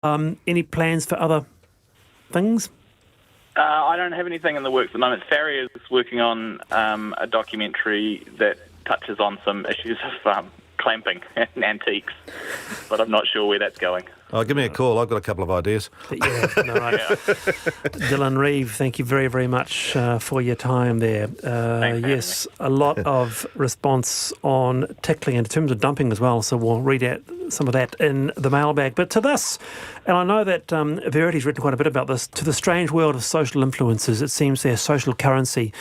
Any plans for other things? I don't have anything in the works at the moment. Farrier is working on a documentary that touches on some issues of clamping and antiques, but I'm not sure where that's going. Oh, give me a call. I've got a couple of ideas. Yeah, no, right. Dylan Reeve, thank you very, very much for your time there. Yes, a lot of response on tickling in terms of dumping as well, so we'll read out some of that in the mailbag. But to this, and I know that Verity's written quite a bit about this, to the strange world of social influencers, it seems their social currency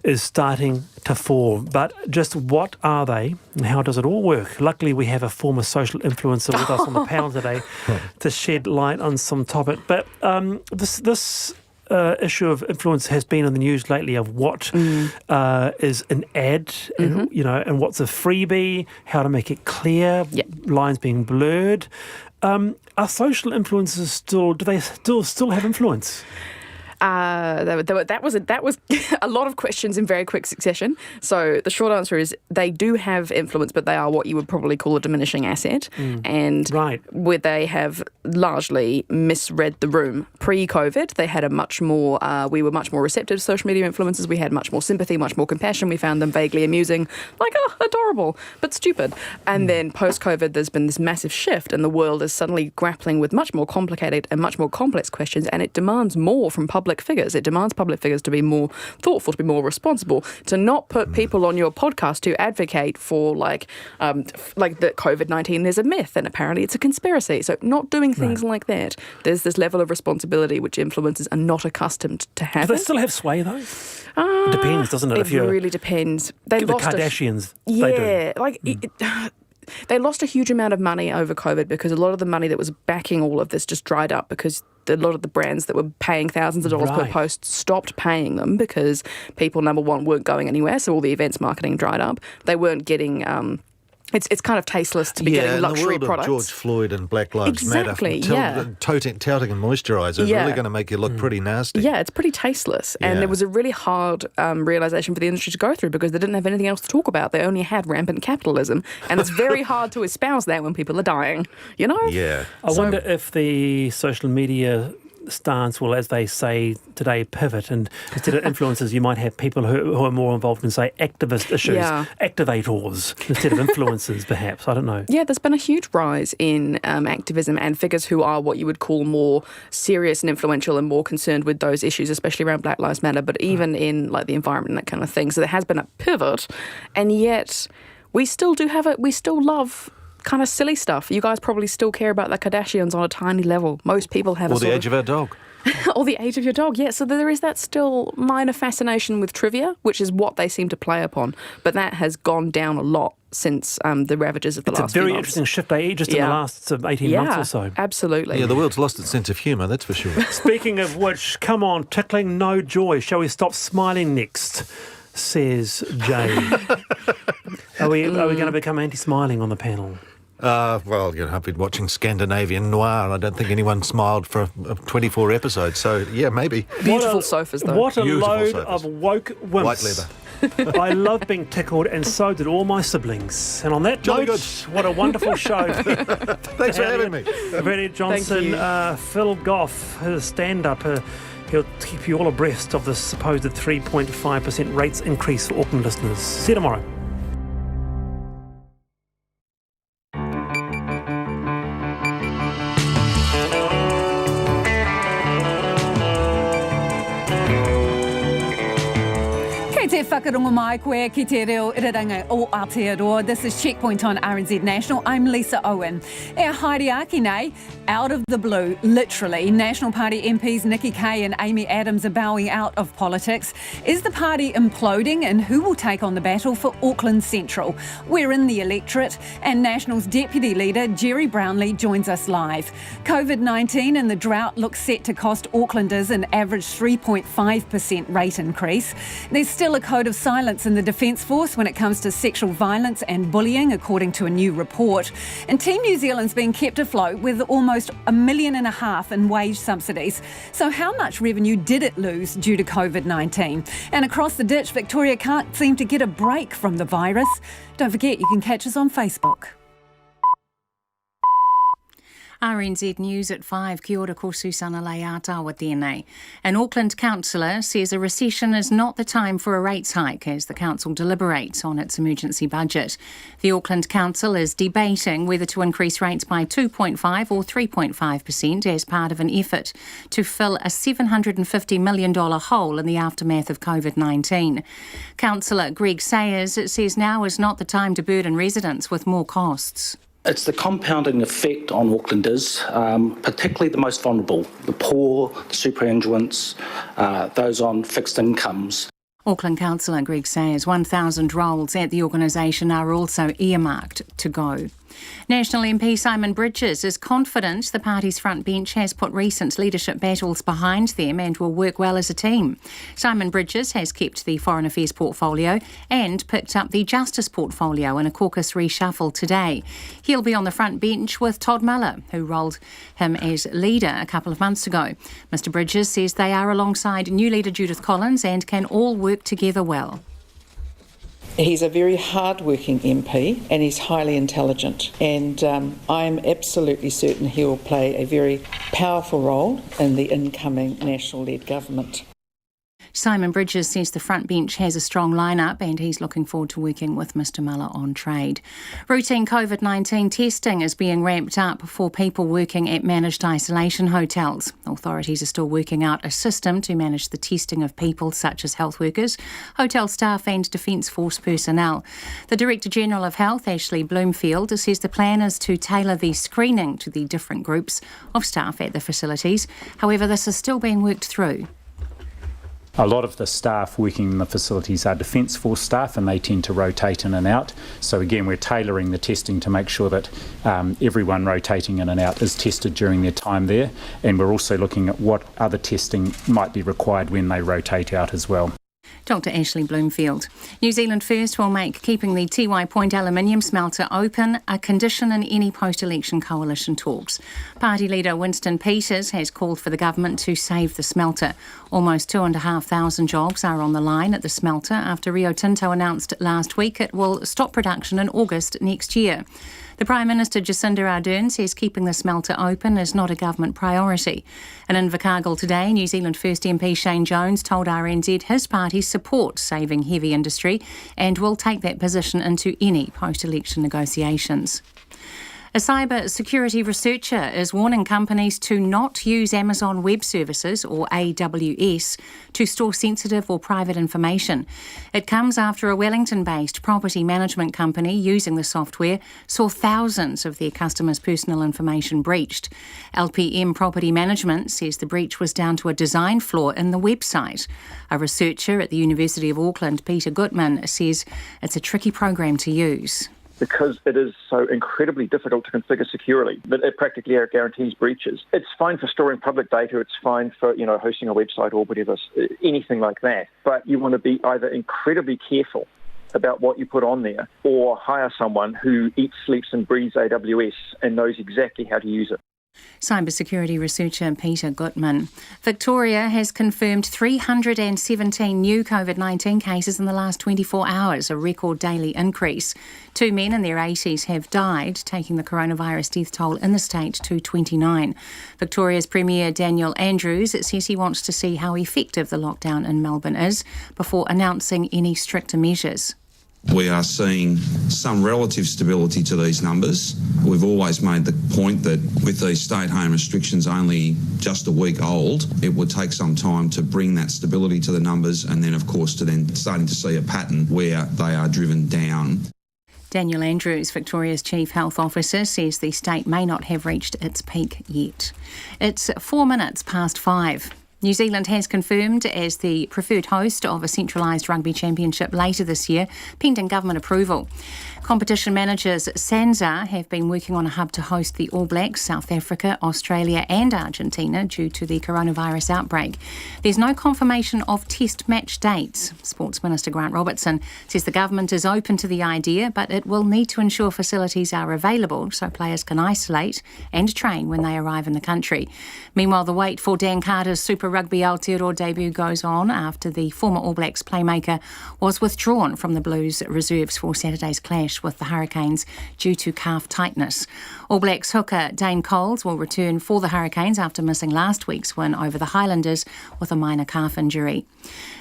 is starting to fall. But just what are they and how does it all work? Luckily, we have a former social influencer with us on the panel today to shed light on some topic. But this issue of influence has been in the news lately of what is an ad, and, and what's a freebie, how to make it clear, lines being blurred. Are social influencers do they still have influence? That was a lot of questions in very quick succession. So the short answer is they do have influence, but they are what you would probably call a diminishing asset. And where they have largely misread the room. Pre-COVID, they had we were much more receptive to social media influencers. We had much more sympathy, much more compassion. We found them vaguely amusing, like, adorable, but stupid. And then post-COVID, there's been this massive shift, and the world is suddenly grappling with much more complicated and much more complex questions, and it demands more from public figures. It demands public figures to be more thoughtful, to be more responsible, to not put people on your podcast who advocate for like that COVID-19 is a myth and apparently it's a conspiracy. So not doing things like that. There's this level of responsibility which influencers are not accustomed to have. Do they still have sway though? It depends, doesn't it? It really depends. The Kardashians, they do. They lost a huge amount of money over COVID because a lot of the money that was backing all of this just dried up because a lot of the brands that were paying thousands of dollars per post stopped paying them because people, number one, weren't going anywhere, so all the events marketing dried up. They weren't getting... It's kind of tasteless to be getting luxury products. Of George Floyd and Black Lives Matter, touting and moisturiser is really going to make you look pretty nasty. Yeah, it's pretty tasteless. And it was a really hard realisation for the industry to go through because they didn't have anything else to talk about. They only had rampant capitalism. And it's very hard to espouse that when people are dying, you know? Yeah. I wonder if the social media stance will, as they say today, pivot, and instead of influencers you might have people who are more involved in, say, activist issues, activators instead of influencers perhaps, I don't know. Yeah, there's been a huge rise in activism and figures who are what you would call more serious and influential and more concerned with those issues, especially around Black Lives Matter, but even in like the environment and that kind of thing. So there has been a pivot, and yet we still love kind of silly stuff. You guys probably still care about the Kardashians on a tiny level. Most people have or the age of our dog. Or the age of your dog, yeah. So there is that still minor fascination with trivia, which is what they seem to play upon. But that has gone down a lot since the ravages of the last few months. It's a very interesting shift, just in the last 18 months or so. Absolutely. Yeah, the world's lost its sense of humour, that's for sure. Speaking of which, come on, tickling no joy. Shall we stop smiling next? Says Jay. Are we going to become anti-smiling on the panel? Well, I've been watching Scandinavian noir. I don't think anyone smiled for 24 episodes, so yeah, maybe. Beautiful sofas, though. What a load of woke wimps. White leather. I love being tickled, and so did all my siblings. And on that note, what a wonderful show. Thanks for having me. Verity Johnson, Phil Goff, his stand-up, he'll keep you all abreast of the supposed 3.5% rates increase for Auckland listeners. See you tomorrow. Te whakarongo mai koe ki te reo iraranga o Aotearoa. This is Checkpoint on RNZ National. I'm Lisa Owen. E haere aki nei, out of the blue, literally, National Party MPs Nikki Kaye and Amy Adams are bowing out of politics. Is the party imploding, and who will take on the battle for Auckland Central? We're in the electorate, and National's Deputy Leader Jerry Brownlee joins us live. COVID-19 and the drought look set to cost Aucklanders an average 3.5% rate increase. There's still a code of silence in the Defence Force when it comes to sexual violence and bullying, according to a new report. And Team New Zealand's been kept afloat with almost $1.5 million in wage subsidies. So how much revenue did it lose due to COVID-19? And across the ditch, Victoria can't seem to get a break from the virus. Don't forget, you can catch us on Facebook. Rnz News at 5. Kia ora ko Susana Leata tēnei. An Auckland councillor says a recession is not the time for a rates hike as the council deliberates on its emergency budget. The Auckland Council is debating whether to increase rates by 2.5 or 3.5% as part of an effort to fill a $750 million hole in the aftermath of COVID-19. Councillor Greg Sayers says now is not the time to burden residents with more costs. It's the compounding effect on Aucklanders, particularly the most vulnerable, the poor, the superannuants, those on fixed incomes. Auckland Councillor Greg Sayers, 1,000 roles at the organisation are also earmarked to go. National MP Simon Bridges is confident the party's front bench has put recent leadership battles behind them and will work well as a team. Simon Bridges has kept the Foreign Affairs portfolio and picked up the Justice portfolio in a caucus reshuffle today. He'll be on the front bench with Todd Muller, who rolled him as leader a couple of months ago. Mr Bridges says they are alongside new leader Judith Collins and can all work together well. He's a very hard-working MP and he's highly intelligent, and I'm absolutely certain he will play a very powerful role in the incoming National-led government. Simon Bridges says the front bench has a strong lineup and he's looking forward to working with Mr Muller on trade. Routine COVID-19 testing is being ramped up for people working at managed isolation hotels. Authorities are still working out a system to manage the testing of people such as health workers, hotel staff and Defence Force personnel. The Director General of Health, Ashley Bloomfield, says the plan is to tailor the screening to the different groups of staff at the facilities. However, this is still being worked through. A lot of the staff working in the facilities are Defence Force staff and they tend to rotate in and out. So again, we're tailoring the testing to make sure that everyone rotating in and out is tested during their time there. And we're also looking at what other testing might be required when they rotate out as well. Dr Ashley Bloomfield. New Zealand First will make keeping the Tiwai Point aluminium smelter open a condition in any post-election coalition talks. Party leader Winston Peters has called for the government to save the smelter. Almost 2,500 jobs are on the line at the smelter after Rio Tinto announced last week it will stop production in August next year. The Prime Minister Jacinda Ardern says keeping the smelter open is not a government priority. And in Invercargill today, New Zealand First MP Shane Jones told RNZ his party supports saving heavy industry and will take that position into any post-election negotiations. A cyber security researcher is warning companies to not use Amazon Web Services, or AWS, to store sensitive or private information. It comes after a Wellington-based property management company using the software saw thousands of their customers' personal information breached. LPM Property Management says the breach was down to a design flaw in the website. A researcher at the University of Auckland, Peter Gutman, says it's a tricky program to use. Because it is so incredibly difficult to configure securely, but it practically guarantees breaches. It's fine for storing public data, it's fine for, hosting a website or whatever, anything like that. But you want to be either incredibly careful about what you put on there or hire someone who eats, sleeps and breathes AWS and knows exactly how to use it. Cybersecurity researcher Peter Gutman. Victoria has confirmed 317 new COVID-19 cases in the last 24 hours, a record daily increase. 2 men in their 80s have died, taking the coronavirus death toll in the state to 29. Victoria's Premier Daniel Andrews says he wants to see how effective the lockdown in Melbourne is before announcing any stricter measures. We are seeing some relative stability to these numbers. We've always made the point that with these stay-at-home restrictions only just a week old, it would take some time to bring that stability to the numbers and then, of course, to then starting to see a pattern where they are driven down. Daniel Andrews, Victoria's Chief Health Officer, says the state may not have reached its peak yet. It's 4 minutes past 5. New Zealand has confirmed as the preferred host of a centralised rugby championship later this year, pending government approval. Competition managers SANZAR have been working on a hub to host the All Blacks, South Africa, Australia and Argentina due to the coronavirus outbreak. There's no confirmation of test match dates. Sports Minister Grant Robertson says the government is open to the idea, but it will need to ensure facilities are available so players can isolate and train when they arrive in the country. Meanwhile, the wait for Dan Carter's Super Rugby Aotearoa debut goes on after the former All Blacks playmaker was withdrawn from the Blues reserves for Saturday's clash clash with the Hurricanes due to calf tightness. All Blacks hooker Dane Coles will return for the Hurricanes after missing last week's win over the Highlanders with a minor calf injury.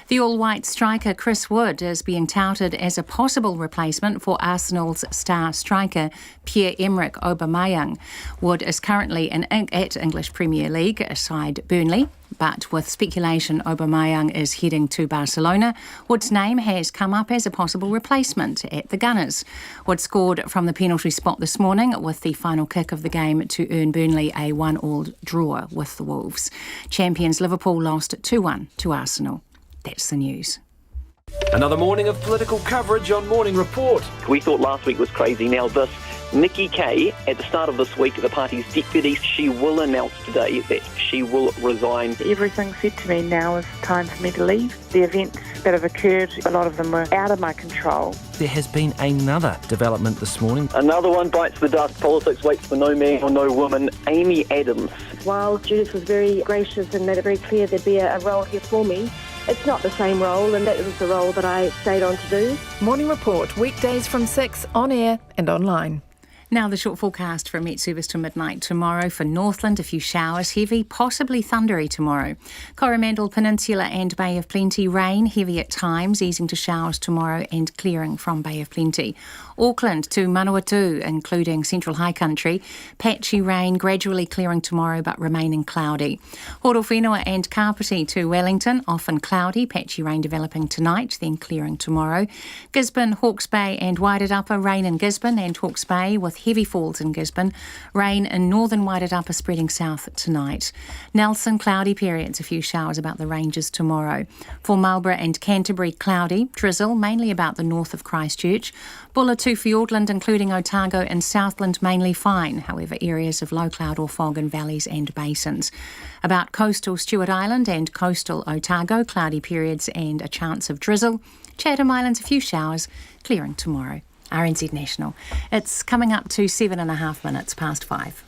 The all-white striker Chris Wood is being touted as a possible replacement for Arsenal's star striker Pierre-Emerick Aubameyang. Wood is currently at English Premier League side Burnley, but with speculation Aubameyang is heading to Barcelona, Wood's name has come up as a possible replacement at the Gunners. Wood scored from the penalty spot this morning with the final kick of the game to earn Burnley a 1-1 draw with the Wolves. Champions Liverpool lost 2-1 to Arsenal. That's the news. Another morning of political coverage on Morning Report. We thought last week was crazy. Now this. Nikki Kay, at the start of this week, the party's deputy, she will announce today that she will resign. Everything said to me, now is time for me to leave. The events that have occurred, a lot of them were out of my control. There has been another development this morning. Another one bites the dust. Politics waits for no man or no woman. Amy Adams. While Judith was very gracious and made it very clear there'd be a role here for me, it's not the same role, and that was the role that I stayed on to do. Morning Report, weekdays from 6, on air and online. Now the short forecast from Met Service to midnight tomorrow. For Northland, a few showers, heavy, possibly thundery tomorrow. Coromandel Peninsula and Bay of Plenty, rain, heavy at times, easing to showers tomorrow and clearing from Bay of Plenty. Auckland to Manawatu, including Central High Country, patchy rain, gradually clearing tomorrow but remaining cloudy. Horowhenua and Kapiti to Wellington, often cloudy, patchy rain developing tonight, then clearing tomorrow. Gisborne, Hawke's Bay and Wairarapa, rain in Gisborne and Hawke's Bay with heavy falls in Gisborne. Rain in northern Wairarapa spreading south tonight. Nelson, cloudy periods, a few showers about the ranges tomorrow. For Marlborough and Canterbury, cloudy, drizzle mainly about the north of Christchurch. Bulla to Fiordland, including Otago and Southland, mainly fine. However, areas of low cloud or fog in valleys and basins. About coastal Stewart Island and coastal Otago, cloudy periods and a chance of drizzle. Chatham Islands, a few showers, clearing tomorrow. RNZ National. It's coming up to 7.5 minutes past 5.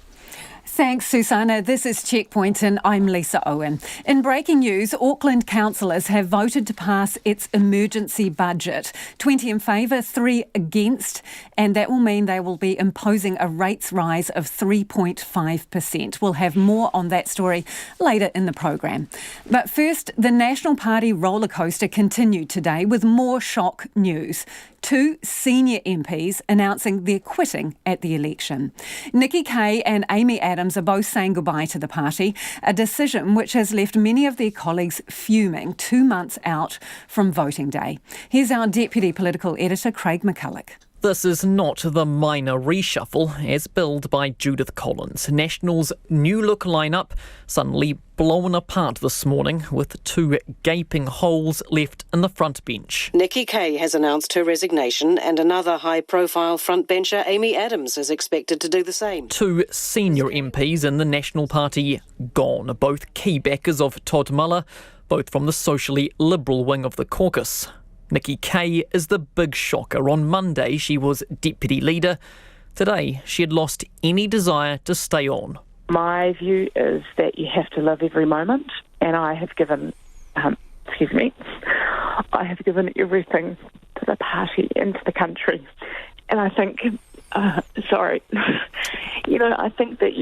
Thanks, Susanna. This is Checkpoint and I'm Lisa Owen. In breaking news, Auckland councillors have voted to pass its emergency budget. 20 in favour, 3 against, and that will mean they will be imposing a rates rise of 3.5%. We'll have more on that story later in the programme. But first, the National Party rollercoaster continued today with more shock news. 2 senior MPs announcing they're quitting at the election. Nikki Kay and Amy Adams are both saying goodbye to the party, a decision which has left many of their colleagues fuming 2 months out from voting day. Here's our Deputy Political Editor, Craig McCulloch. This is not the minor reshuffle as billed by Judith Collins. National's new look lineup suddenly blown apart this morning with 2 gaping holes left in the front bench. Nikki Kay has announced her resignation and another high-profile frontbencher, Amy Adams, is expected to do the same. 2 senior MPs in the National Party gone, both key backers of Todd Muller, both from the socially liberal wing of the caucus. Nikki Kay is the big shocker. On Monday, she was deputy leader. Today, she had lost any desire to stay on. My view is that you have to live every moment, and I have given, I have given everything to the party and to the country. And I think, I think that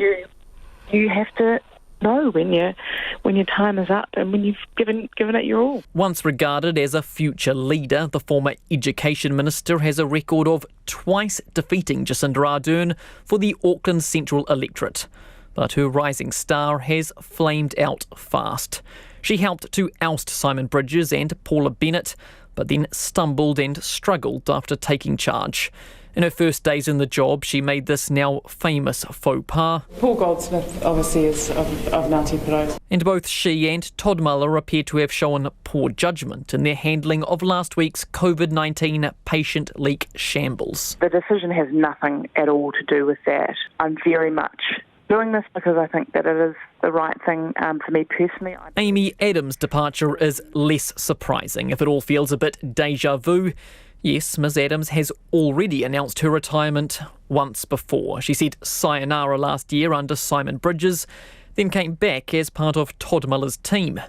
you have to know when your time is up and when you've given it your all. Once regarded as a future leader, the former Education Minister has a record of twice defeating Jacinda Ardern for the Auckland Central electorate. But her rising star has flamed out fast. She helped to oust Simon Bridges and Paula Bennett, but then stumbled and struggled after taking charge. In her first days in the job, she made this now famous faux pas. Paul Goldsmith obviously is of Ngāti Porou. And both she and Todd Muller appear to have shown poor judgment in their handling of last week's COVID-19 patient leak shambles. The decision has nothing at all to do with that. I'm very much doing this because I think that it is the right thing for me personally. Amy Adams' departure is less surprising. If it all feels a bit déjà vu, yes, Ms Adams has already announced her retirement once before. She said sayonara last year under Simon Bridges, then came back as part of Todd Muller's team.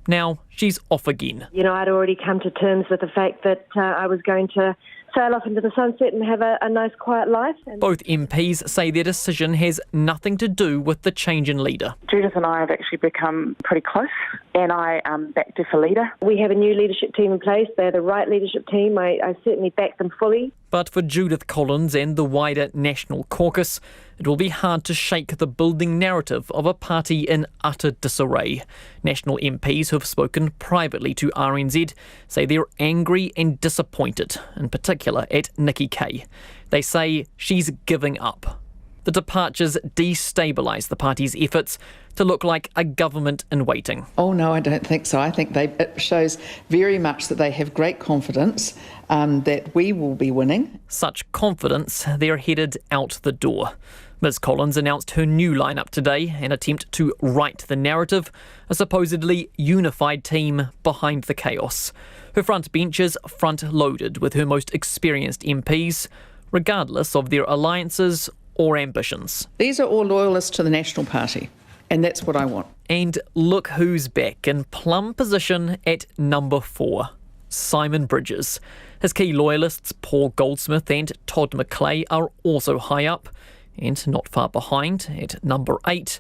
Now she's off again. I'd already come to terms with the fact that I was going to sail off into the sunset and have a nice quiet life. And Both MPs say their decision has nothing to do with the change in leader. Judith and I have actually become pretty close, and I backed her for leader. we have a new leadership team in place. They're the right leadership team. I certainly back them fully. But for Judith Collins and the wider National Caucus, it will be hard to shake the building narrative of a party in utter disarray. National MPs who have spoken privately to RNZ say they're angry and disappointed, in particular at Nikki Kaye. They say she's giving up. The departures destabilise the party's efforts to look like a government in waiting. Oh, no, I don't think so. I think it shows very much that they have great confidence that we will be winning. Such confidence, they're headed out the door. Ms Collins announced her new lineup today, an attempt to right the narrative, a supposedly unified team behind the chaos. Her front bench is front-loaded with her most experienced MPs, regardless of their alliances or ambitions. These are all loyalists to the National Party, and that's what I want. And look who's back in plum position at number 4, Simon Bridges. His key loyalists, Paul Goldsmith and Todd McClay, are also high up. And not far behind, at number 8,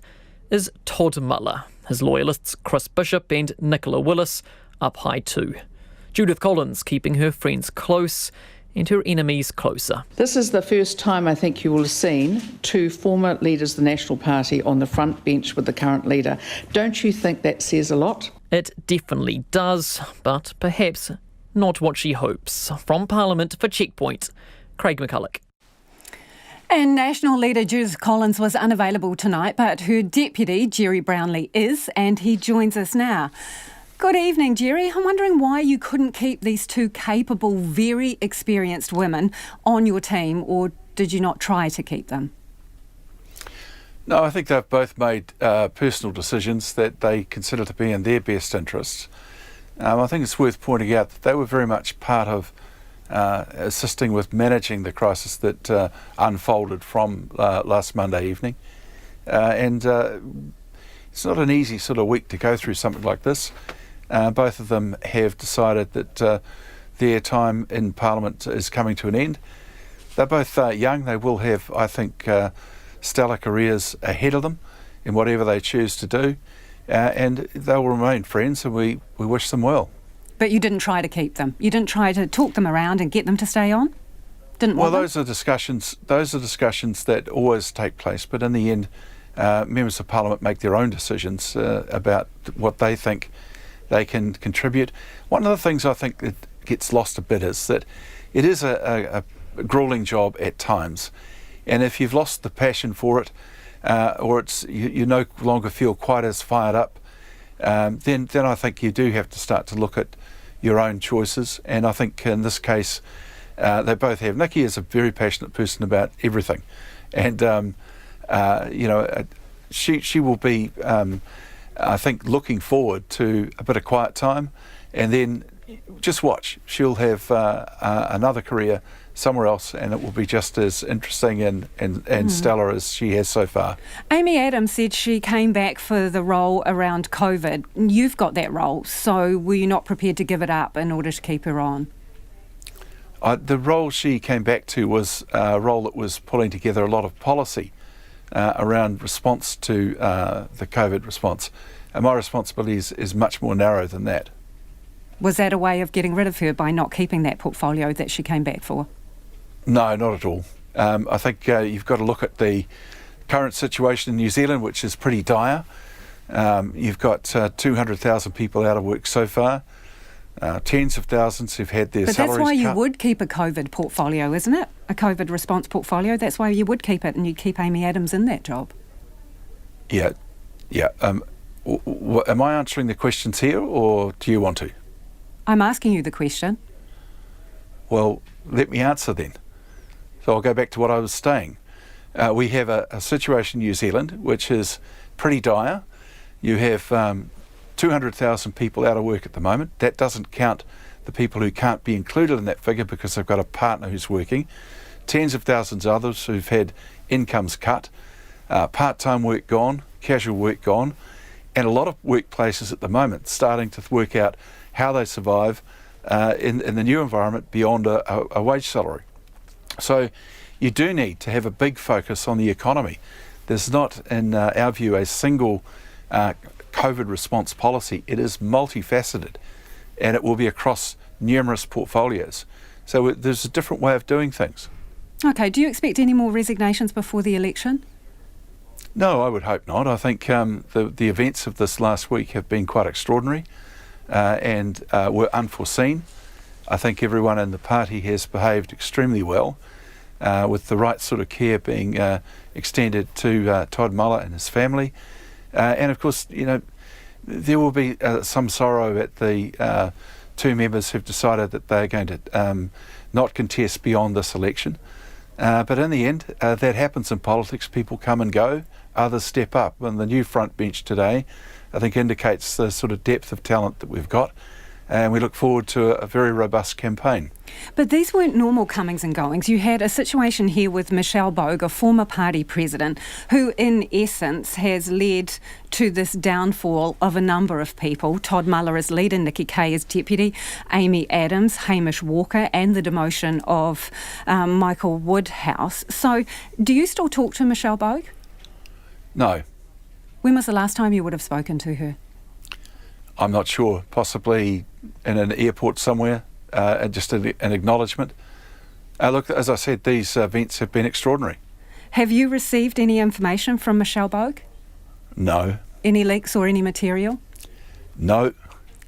is Todd Muller. His loyalists, Chris Bishop and Nicola Willis, up high too. Judith Collins keeping her friends close and her enemies closer. This is the first time I think you will have seen 2 former leaders of the National Party on the front bench with the current leader. Don't you think that says a lot? It definitely does, but perhaps not what she hopes. From Parliament for Checkpoint, Craig McCulloch. And National leader Judith Collins was unavailable tonight, but her deputy, Jerry Brownlee, is, and he joins us now. Good evening, Jerry. I'm wondering why you couldn't keep these 2 capable, very experienced women on your team, or did you not try to keep them? No, I think they've both made personal decisions that they consider to be in their best interests. I think it's worth pointing out that they were very much part of assisting with managing the crisis that unfolded from last Monday evening. And it's not an easy sort of week to go through something like this. Both of them have decided that their time in Parliament is coming to an end. They're both young. They will have, I think, stellar careers ahead of them in whatever they choose to do. And they will remain friends, and we wish them well. But you didn't try to keep them. You didn't try to talk them around and get them to stay on? Didn't want them? Those are discussions that always take place. But in the end, members of Parliament make their own decisions about what they think they can contribute. One of the things I think that gets lost a bit is that it is a gruelling job at times. And if you've lost the passion for it, or it's you no longer feel quite as fired up, then I think you do have to start to look at your own choices. And I think in this case, they both have. Nikki is a very passionate person about everything, and she will be, I think, looking forward to a bit of quiet time, and then just watch. She'll have another career somewhere else, and it will be just as interesting and stellar as she has so far. Amy Adams said she came back for the role around COVID. You've got that role, so were you not prepared to give it up in order to keep her on? The role she came back to was a role that was pulling together a lot of policy around response to the COVID response. And my responsibility is much more narrow than that. Was that a way of getting rid of her by not keeping that portfolio that she came back for? No, not at all. I think you've got to look at the current situation in New Zealand, which is pretty dire. You've got 200,000 people out of work so far. Tens of thousands who've had their salaries cut. But that's why you would keep a COVID portfolio, isn't it? A COVID response portfolio. That's why you would keep it, and you'd keep Amy Adams in that job. Yeah. Am I answering the questions here, or do you want to? I'm asking you the question. Well, let me answer then. So I'll go back to what I was saying. We have a situation in New Zealand which is pretty dire. You have 200,000 people out of work at the moment. That doesn't count the people who can't be included in that figure because they've got a partner who's working. Tens of thousands of others who've had incomes cut, part-time work gone, casual work gone, and a lot of workplaces at the moment starting to work out how they survive in the new environment beyond a wage salary. So you do need to have a big focus on the economy. There's not, in our view, a single COVID response policy. It is multifaceted, and it will be across numerous portfolios. So there's a different way of doing things. Okay, do you expect any more resignations before the election? No, I would hope not. I think the events of this last week have been quite extraordinary and were unforeseen. I think everyone in the party has behaved extremely well, with the right sort of care being extended to Todd Muller and his family. And of course, there will be some sorrow at the two members who've decided that they're going to not contest beyond this election. But in the end, that happens in politics. People come and go, others step up. And the new front bench today, I think, indicates the sort of depth of talent that we've got. And we look forward to a very robust campaign. But these weren't normal comings and goings. You had a situation here with Michelle Bogue, a former party president, who in essence has led to this downfall of a number of people. Todd Muller as leader, Nikki Kaye as deputy, Amy Adams, Hamish Walker, and the demotion of Michael Woodhouse. So do you still talk to Michelle Bogue? No. When was the last time you would have spoken to her? I'm not sure. Possibly in an airport somewhere, just an acknowledgement. Look, as I said, these events have been extraordinary. Have you received any information from Michelle Bogue? No. Any leaks or any material? No.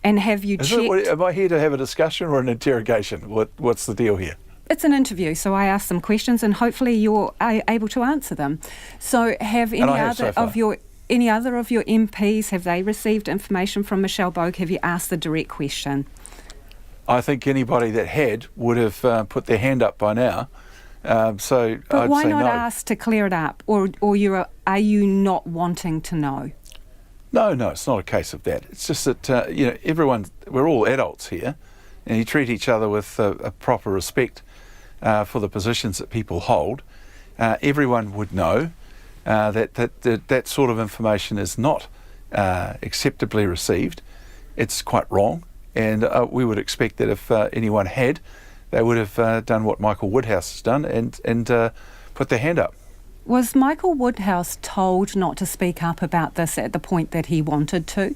And have you checked? Am I here to have a discussion or an interrogation? What's the deal here? It's an interview, so I ask some questions and hopefully you're able to answer them. So have any other of your MPs, have they received information from Michelle Bogue? Have you asked the direct question? I think anybody that had would have put their hand up by now. But I'd why say not no. ask to clear it up? Or are you not wanting to know? No, it's not a case of that. It's just that, everyone, we're all adults here, and you treat each other with a proper respect for the positions that people hold. Everyone would know that sort of information is not acceptably received. It's quite wrong, and we would expect that if anyone had, they would have done what Michael Woodhouse has done and put their hand up. Was Michael Woodhouse told not to speak up about this at the point that he wanted to?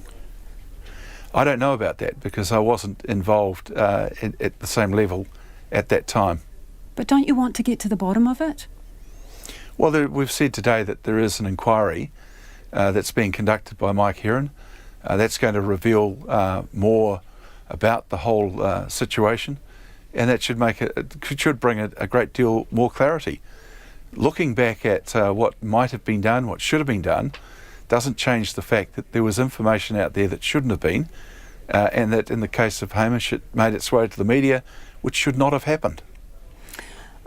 I don't know about that because I wasn't involved at the same level at that time. But don't you want to get to the bottom of it? Well, we've said today that there is an inquiry that's being conducted by Mike Heron. That's going to reveal more about the whole situation, and that should bring a great deal more clarity. Looking back at what might have been done, what should have been done, doesn't change the fact that there was information out there that shouldn't have been, and that in the case of Hamish, it made its way to the media, which should not have happened.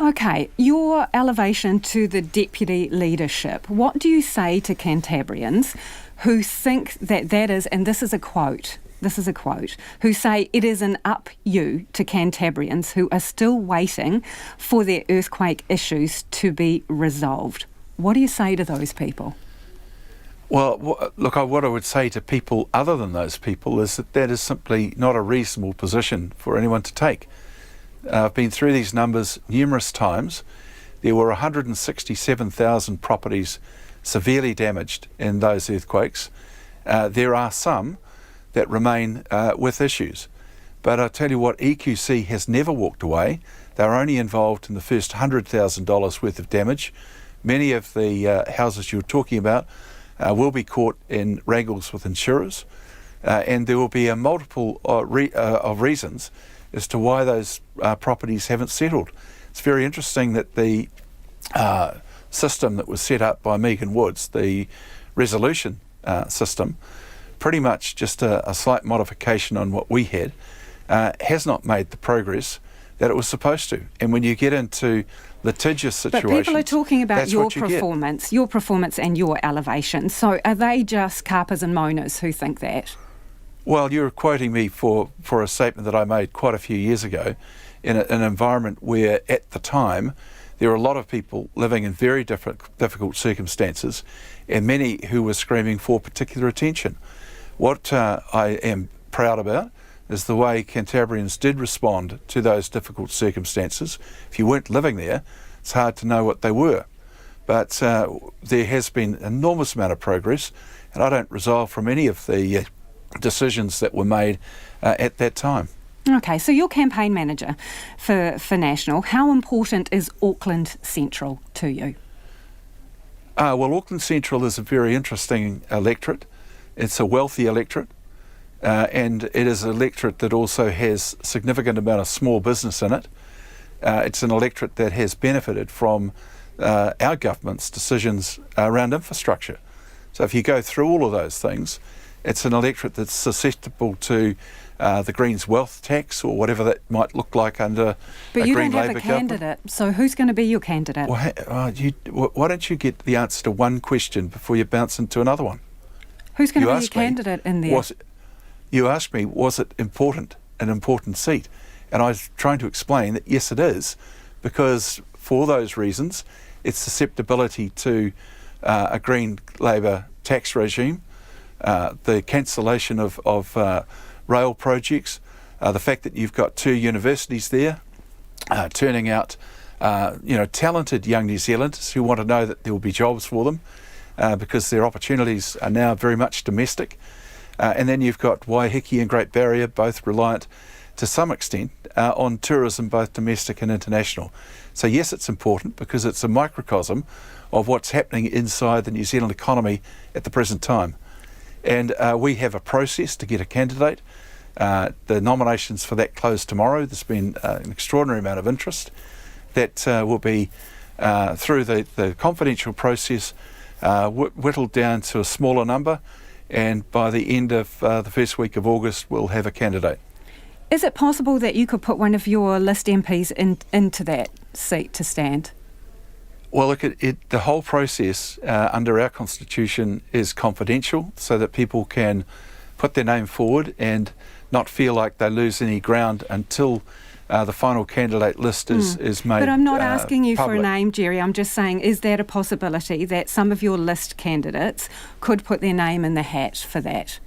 Okay, your elevation to the deputy leadership, what do you say to Cantabrians who think that is, and this is a quote, who say it is an up you to Cantabrians who are still waiting for their earthquake issues to be resolved? What do you say to those people? Well, look, what I would say to people other than those people is that is simply not a reasonable position for anyone to take. I've been through these numbers numerous times. There were 167,000 properties severely damaged in those earthquakes. There are some that remain with issues. But I tell you what, EQC has never walked away. They're only involved in the first $100,000 worth of damage. Many of the houses you're talking about will be caught in wrangles with insurers, and there will be a multiple of reasons as to why those properties haven't settled. It's very interesting that the system that was set up by Megan Woods, the resolution system, pretty much just a slight modification on what we had, has not made the progress that it was supposed to. And when you get into litigious situations, but people are talking about your performance and your elevation. So are they just carpers and moaners who think that? Well, you're quoting me for a statement that I made quite a few years ago in an environment where, at the time, there were a lot of people living in very difficult circumstances and many who were screaming for particular attention. What I am proud about is the way Cantabrians did respond to those difficult circumstances. If you weren't living there, it's hard to know what they were. But there has been an enormous amount of progress, and I don't resolve from any of the decisions that were made at that time. Okay, so you're campaign manager for National. How important is Auckland Central to you? Well, Auckland Central is a very interesting electorate. It's a wealthy electorate, and it is an electorate that also has a significant amount of small business in it. It's an electorate that has benefited from our government's decisions around infrastructure. So if you go through all of those things, it's an electorate that's susceptible to the Greens wealth tax or whatever that might look like under but a you Green don't have Labour a candidate, government. so who's going to be your candidate? Well, why don't you get the answer to one question before you bounce into another one? Who's going to be your candidate in there? You asked me, was it an important seat? And I was trying to explain that yes, it is, because for those reasons, its susceptibility to a Green Labour tax regime, the cancellation of rail projects, the fact that you've got 2 universities there, turning out talented young New Zealanders who want to know that there will be jobs for them because their opportunities are now very much domestic. And then you've got Waiheke and Great Barrier, both reliant to some extent on tourism, both domestic and international. So yes, it's important because it's a microcosm of what's happening inside the New Zealand economy at the present time. And we have a process to get a candidate. The nominations for that close tomorrow. There's been an extraordinary amount of interest that will be through the confidential process whittled down to a smaller number, and by the end of the first week of August we'll have a candidate. Is it possible that you could put one of your list MPs into that seat to stand? Well, look, the whole process under our constitution is confidential so that people can put their name forward and not feel like they lose any ground until the final candidate list is made. But I'm not asking you public. for a name, Jerry. I'm just saying, is that a possibility that some of your list candidates could put their name in the hat for that?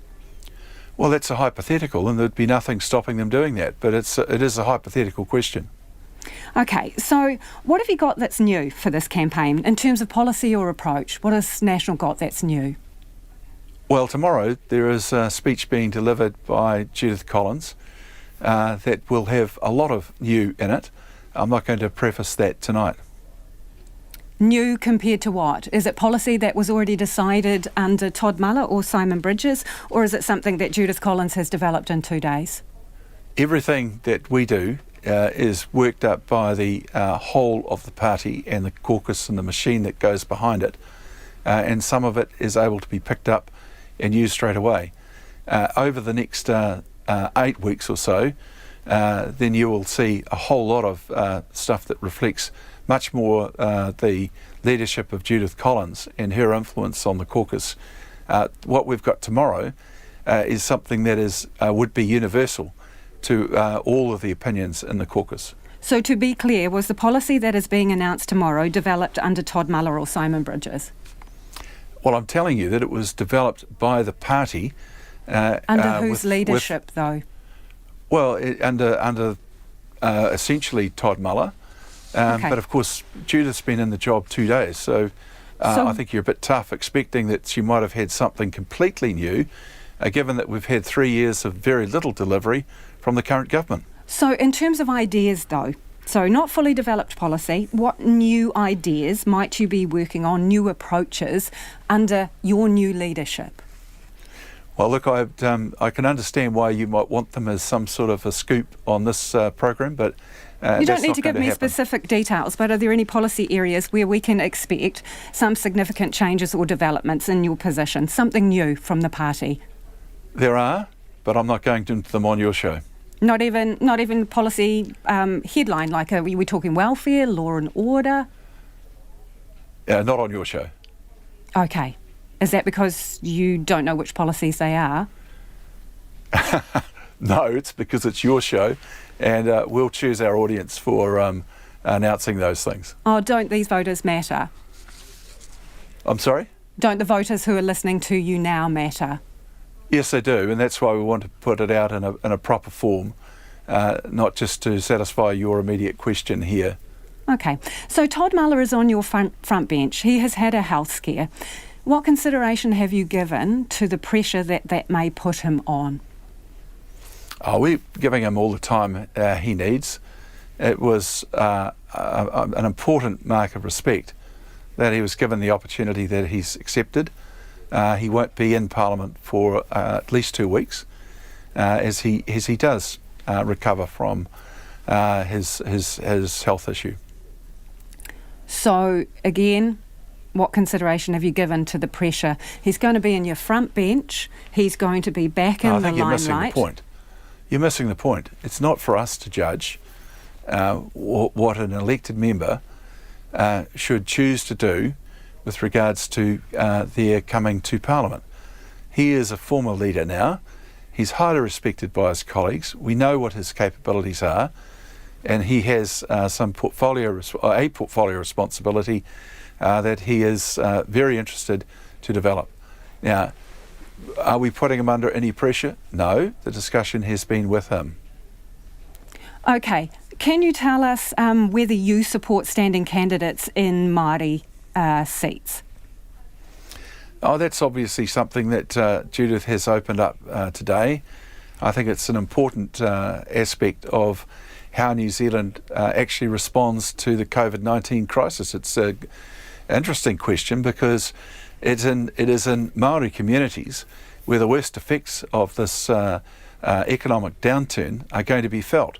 Well, that's a hypothetical, and there'd be nothing stopping them doing that. But it is a hypothetical question. Okay, so what have you got that's new for this campaign in terms of policy or approach? What has National got that's new? Well, tomorrow there is a speech being delivered by Judith Collins that will have a lot of new in it. I'm not going to preface that tonight. New compared to what? Is it policy that was already decided under Todd Muller or Simon Bridges, or is it something that Judith Collins has developed in 2 days? Everything that we do is worked up by the whole of the party and the caucus and the machine that goes behind it, and some of it is able to be picked up and used straight away. Over the next 8 weeks or so, then you will see a whole lot of stuff that reflects much more the leadership of Judith Collins and her influence on the caucus. What we've got tomorrow is something that would be universal to all of the opinions in the caucus. So to be clear, was the policy that is being announced tomorrow developed under Todd Muller or Simon Bridges? Well, I'm telling you that it was developed by the party. Under whose leadership, though? Well, under essentially Todd Muller. Okay. But of course, Judith's been in the job 2 days, so I think you're a bit tough expecting that she might have had something completely new, given that we've had 3 years of very little delivery from the current government. So in terms of ideas, though, so not fully developed policy, what new ideas might you be working on, new approaches under your new leadership? Well, look, I can understand why you might want them as some sort of a scoop on this program, but you don't need to give me specific details, but are there any policy areas where we can expect some significant changes or developments in your position, something new from the party? There are, but I'm not going into them on your show. Not even policy headline, like are we talking welfare, law and order? Not on your show. Okay. Is that because you don't know which policies they are? No, it's because it's your show, and we'll choose our audience for announcing those things. Oh, don't these voters matter? I'm sorry? Don't the voters who are listening to you now matter? Yes, they do, and that's why we want to put it out in a proper form, not just to satisfy your immediate question here. Okay, so Todd Muller is on your front bench. He has had a health scare. What consideration have you given to the pressure that may put him on? Oh, we're giving him all the time he needs. It was an important mark of respect that he was given the opportunity that he's accepted. He won't be in Parliament for at least 2 weeks as he does recover from his health issue. So, again, what consideration have you given to the pressure? He's going to be in your front bench. He's going to be back in the limelight. I think you're missing the point. You're missing the point. It's not for us to judge what an elected member should choose to do with regards to their coming to Parliament. He is a former leader now. He's highly respected by his colleagues. We know what his capabilities are, and he has a portfolio responsibility that he is very interested to develop. Now, are we putting him under any pressure? No, the discussion has been with him. Okay, can you tell us whether you support standing candidates in Māori seats? Oh, that's obviously something that Judith has opened up today. I think it's an important aspect of how New Zealand actually responds to the COVID-19 crisis. It's an interesting question because it is in Māori communities where the worst effects of this economic downturn are going to be felt.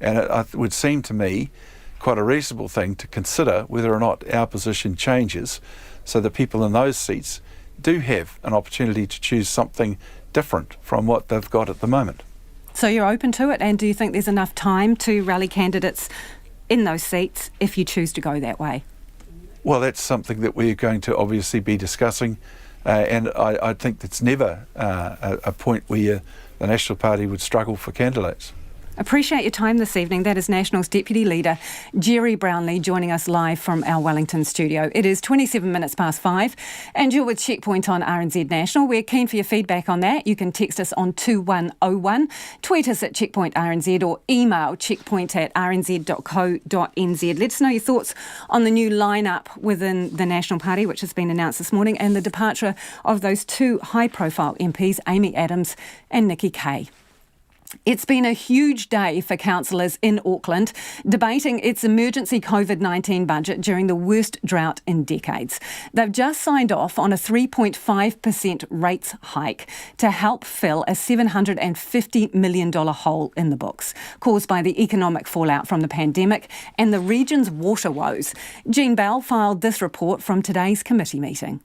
And it would seem to me quite a reasonable thing to consider whether or not our position changes so that people in those seats do have an opportunity to choose something different from what they've got at the moment. So you're open to it, and do you think there's enough time to rally candidates in those seats if you choose to go that way? Well, that's something that we're going to obviously be discussing, and I think that's never a point where the National Party would struggle for candidates. Appreciate your time this evening. That is National's Deputy Leader, Jerry Brownlee, joining us live from our Wellington studio. It is 27 minutes past 5, and you're with Checkpoint on RNZ National. We're keen for your feedback on that. You can text us on 2101, tweet us at Checkpoint RNZ, or email checkpoint@rnz.co.nz. Let us know your thoughts on the new lineup within the National Party, which has been announced this morning, and the departure of those two high-profile MPs, Amy Adams and Nikki Kaye. It's been a huge day for councillors in Auckland, debating its emergency COVID-19 budget during the worst drought in decades. They've just signed off on a 3.5% rates hike to help fill a $750 million hole in the books, caused by the economic fallout from the pandemic and the region's water woes. Jean Bell filed this report from today's committee meeting.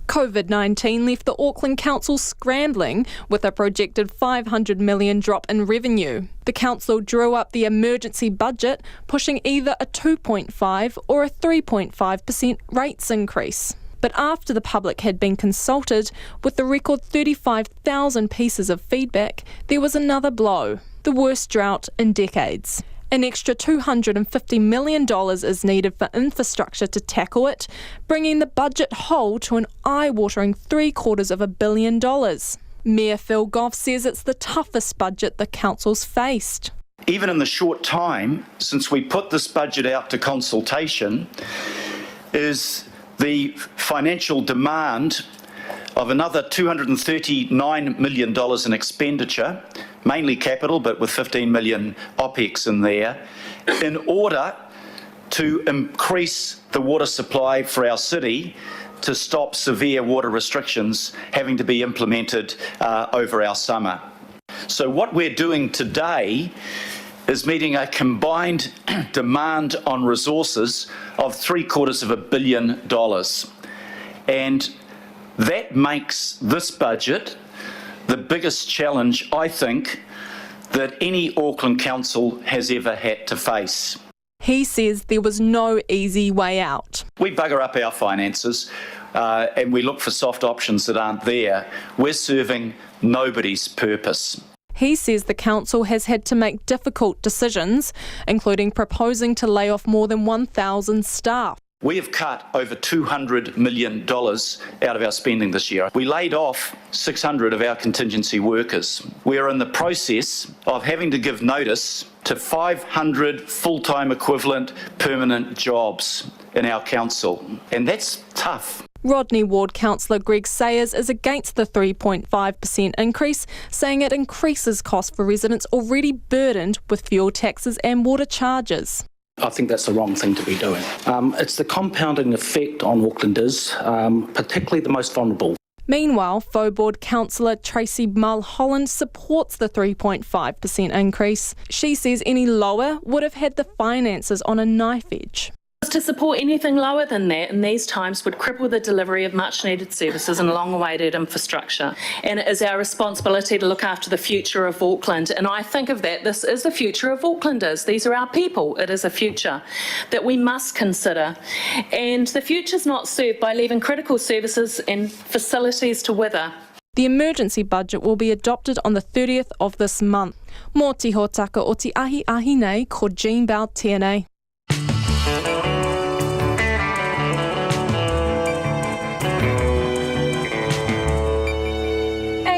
COVID-19 left the Auckland Council scrambling with a projected $500 million drop in revenue. The council drew up the emergency budget, pushing either a 2.5 or a 3.5% rates increase. But after the public had been consulted with the record 35,000 pieces of feedback, there was another blow, the worst drought in decades. An extra $250 million is needed for infrastructure to tackle it, bringing the budget hole to an eye-watering $750 million. Mayor Phil Goff says it's the toughest budget the council's faced. Even in the short time since we put this budget out to consultation, is the financial demand of another $239 million in expenditure, mainly capital, but with 15 million OPEX in there, in order to increase the water supply for our city to stop severe water restrictions having to be implemented over our summer. So what we're doing today is meeting a combined demand on resources of $750 million. And that makes this budget the biggest challenge, I think, that any Auckland council has ever had to face. He says there was no easy way out. We bugger up our finances and we look for soft options that aren't there. We're serving nobody's purpose. He says the council has had to make difficult decisions, including proposing to lay off more than 1,000 staff. We have cut over $200 million out of our spending this year. We laid off 600 of our contingency workers. We are in the process of having to give notice to 500 full-time equivalent permanent jobs in our council, and that's tough. Rodney Ward councillor Greg Sayers is against the 3.5% increase, saying it increases costs for residents already burdened with fuel taxes and water charges. I think that's the wrong thing to be doing. It's the compounding effect on Aucklanders, particularly the most vulnerable. Meanwhile, Faubourg councillor Tracy Mulholland supports the 3.5% increase. She says any lower would have had the finances on a knife edge. To support anything lower than that in these times would cripple the delivery of much needed services and long awaited infrastructure. And it is our responsibility to look after the future of Auckland. And I think of that, this is the future of Aucklanders. These are our people. It is a future that we must consider. And the future's not served by leaving critical services and facilities to wither. The emergency budget will be adopted on the 30th of this month. Mō te hōtaka o te ahi nei, ko Jean Bell tēnei.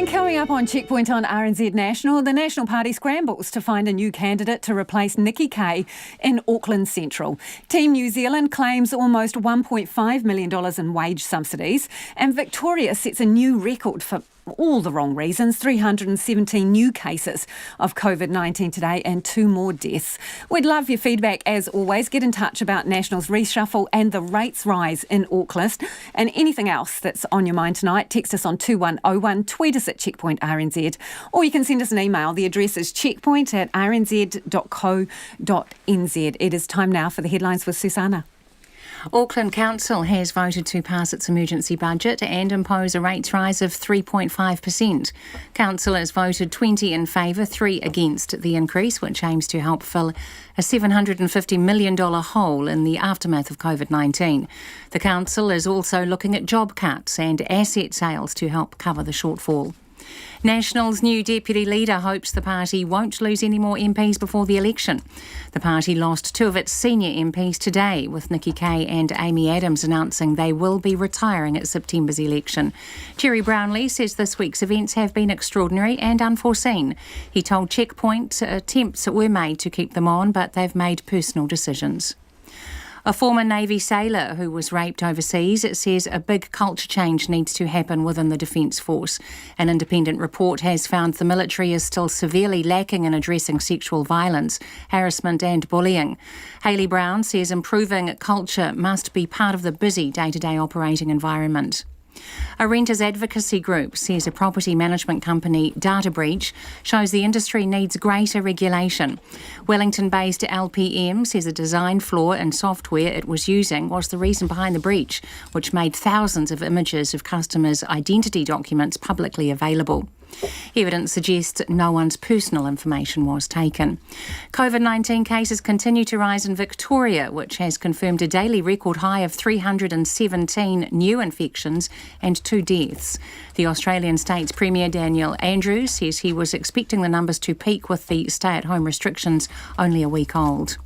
Coming up on Checkpoint on Rnz National, the National Party scrambles to find a new candidate to replace Nikki Kay in Auckland Central. Team New Zealand claims almost $1.5 million in wage subsidies, and Victoria sets a new record for all the wrong reasons. 317 new cases of COVID-19 today and 2 more deaths. We'd love your feedback as always. Get in touch about National's reshuffle and the rates rise in Auckland and anything else that's on your mind tonight. Text us on 2101, tweet us at Checkpoint RNZ, or you can send us an email. The address is checkpoint@rnz.co.nz. It is time now for the headlines with Susanna. Auckland Council has voted to pass its emergency budget and impose a rates rise of 3.5%. Councillors voted 20 in favour, 3 against the increase, which aims to help fill a $750 million hole in the aftermath of COVID-19. The council is also looking at job cuts and asset sales to help cover the shortfall. National's new deputy leader hopes the party won't lose any more MPs before the election. The party lost 2 of its senior MPs today, with Nikki Kay and Amy Adams announcing they will be retiring at September's election. Jerry Brownlee says this week's events have been extraordinary and unforeseen. He told Checkpoint attempts were made to keep them on, but they've made personal decisions. A former Navy sailor who was raped overseas says a big culture change needs to happen within the Defence Force. An independent report has found the military is still severely lacking in addressing sexual violence, harassment and bullying. Hayley Brown says improving culture must be part of the busy day-to-day operating environment. A renters advocacy group says a property management company data breach shows the industry needs greater regulation. Wellington-based LPM says a design flaw in software it was using was the reason behind the breach, which made thousands of images of customers' identity documents publicly available. Evidence suggests no one's personal information was taken. COVID-19 cases continue to rise in Victoria, which has confirmed a daily record high of 317 new infections and 2 deaths. The Australian State's Premier Daniel Andrews says he was expecting the numbers to peak with the stay-at-home restrictions only a week old.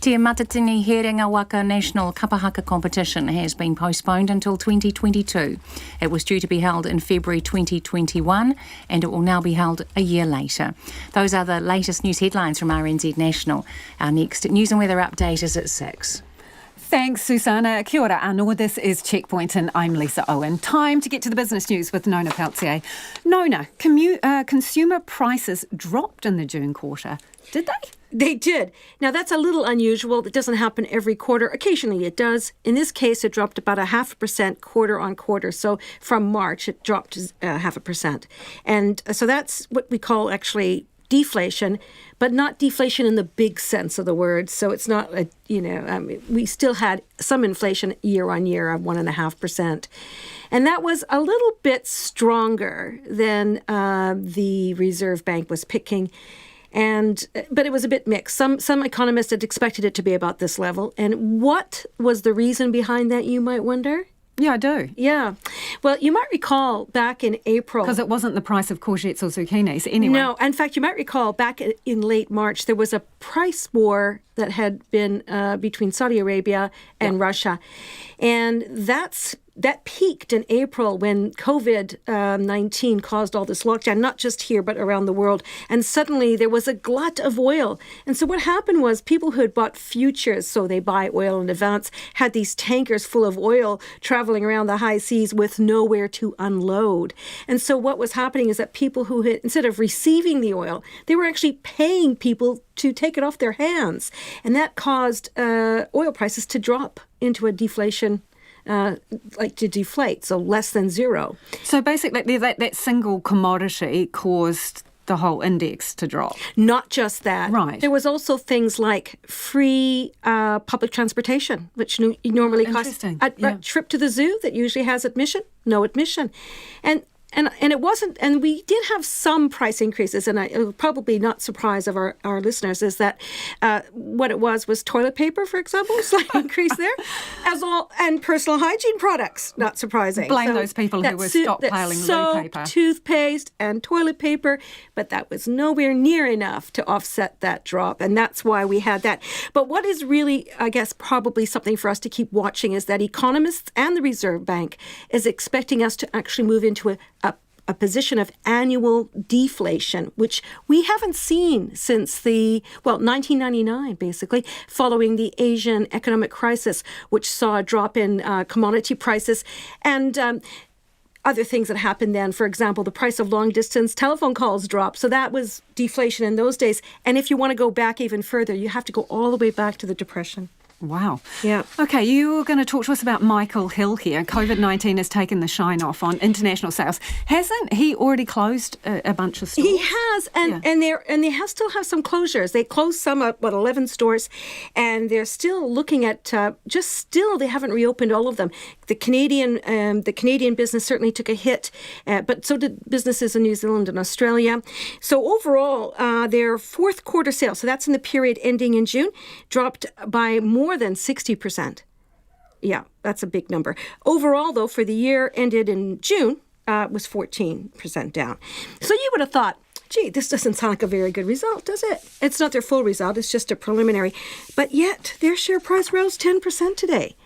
Te Matatini Heringa Waka National Kapahaka competition has been postponed until 2022. It was due to be held in February 2021 and it will now be held a year later. Those are the latest news headlines from RNZ National. Our next news and weather update is at 6. Thanks, Susanna. Kia ora anō. This is Checkpoint and I'm Lisa Owen. Time to get to the business news with Nona Peltier. Nona, consumer prices dropped in the June quarter. Did they? They did. Now, that's a little unusual. It doesn't happen every quarter. Occasionally it does. In this case, it dropped about 0.5% quarter on quarter. So from March, it dropped 0.5%. And so that's what we call actually deflation, but not deflation in the big sense of the word. So it's not, we still had some inflation year on year of 1.5%. And that was a little bit stronger than the Reserve Bank was picking. But it was a bit mixed. Some economists had expected it to be about this level. And what was the reason behind that, you might wonder? Yeah, I do. Yeah. Well, you might recall back in April. Because it wasn't the price of courgettes or zucchinis anyway. No. In fact, you might recall back in late March, there was a price war that had been between Saudi Arabia and Russia. And that peaked in April when COVID-19 caused all this lockdown, not just here, but around the world. And suddenly there was a glut of oil. And so what happened was people who had bought futures, so they buy oil in advance, had these tankers full of oil traveling around the high seas with nowhere to unload. And so what was happening is that people who had, instead of receiving the oil, they were actually paying people to take it off their hands. And that caused oil prices to drop into a deflation, to deflate, so less than zero. So basically that single commodity caused the whole index to drop. Not just that. Right. There was also things like free public transportation, which normally costs a trip to the zoo that usually has admission, no admission. And it wasn't, and we did have some price increases, and it will probably not surprise of our listeners is that what it was toilet paper, for example, slight increase there, and personal hygiene products, not surprising. Blame those people who were stockpiling loo paper. Toothpaste and toilet paper, but that was nowhere near enough to offset that drop, and that's why we had that. But what is really, I guess, probably something for us to keep watching is that economists and the Reserve Bank is expecting us to actually move into a position of annual deflation, which we haven't seen since 1999, basically, following the Asian economic crisis, which saw a drop in commodity prices and other things that happened then. For example, the price of long-distance telephone calls dropped. So that was deflation in those days. And if you want to go back even further, you have to go all the way back to the Depression. Wow. Yeah. Okay, you were going to talk to us about Michael Hill here. COVID-19 has taken the shine off on international sales. Hasn't he already closed a bunch of stores? He has, and they still have some closures. They closed some at 11 stores, and they're still looking at they haven't reopened all of them. The Canadian business certainly took a hit, but so did businesses in New Zealand and Australia. So overall, their fourth quarter sales, so that's in the period ending in June, dropped by more than 60%. Yeah, that's a big number. Overall, though, for the year ended in June, was 14% down. So you would have thought, gee, this doesn't sound like a very good result, does it? It's not their full result, it's just a preliminary. But yet, their share price rose 10% today.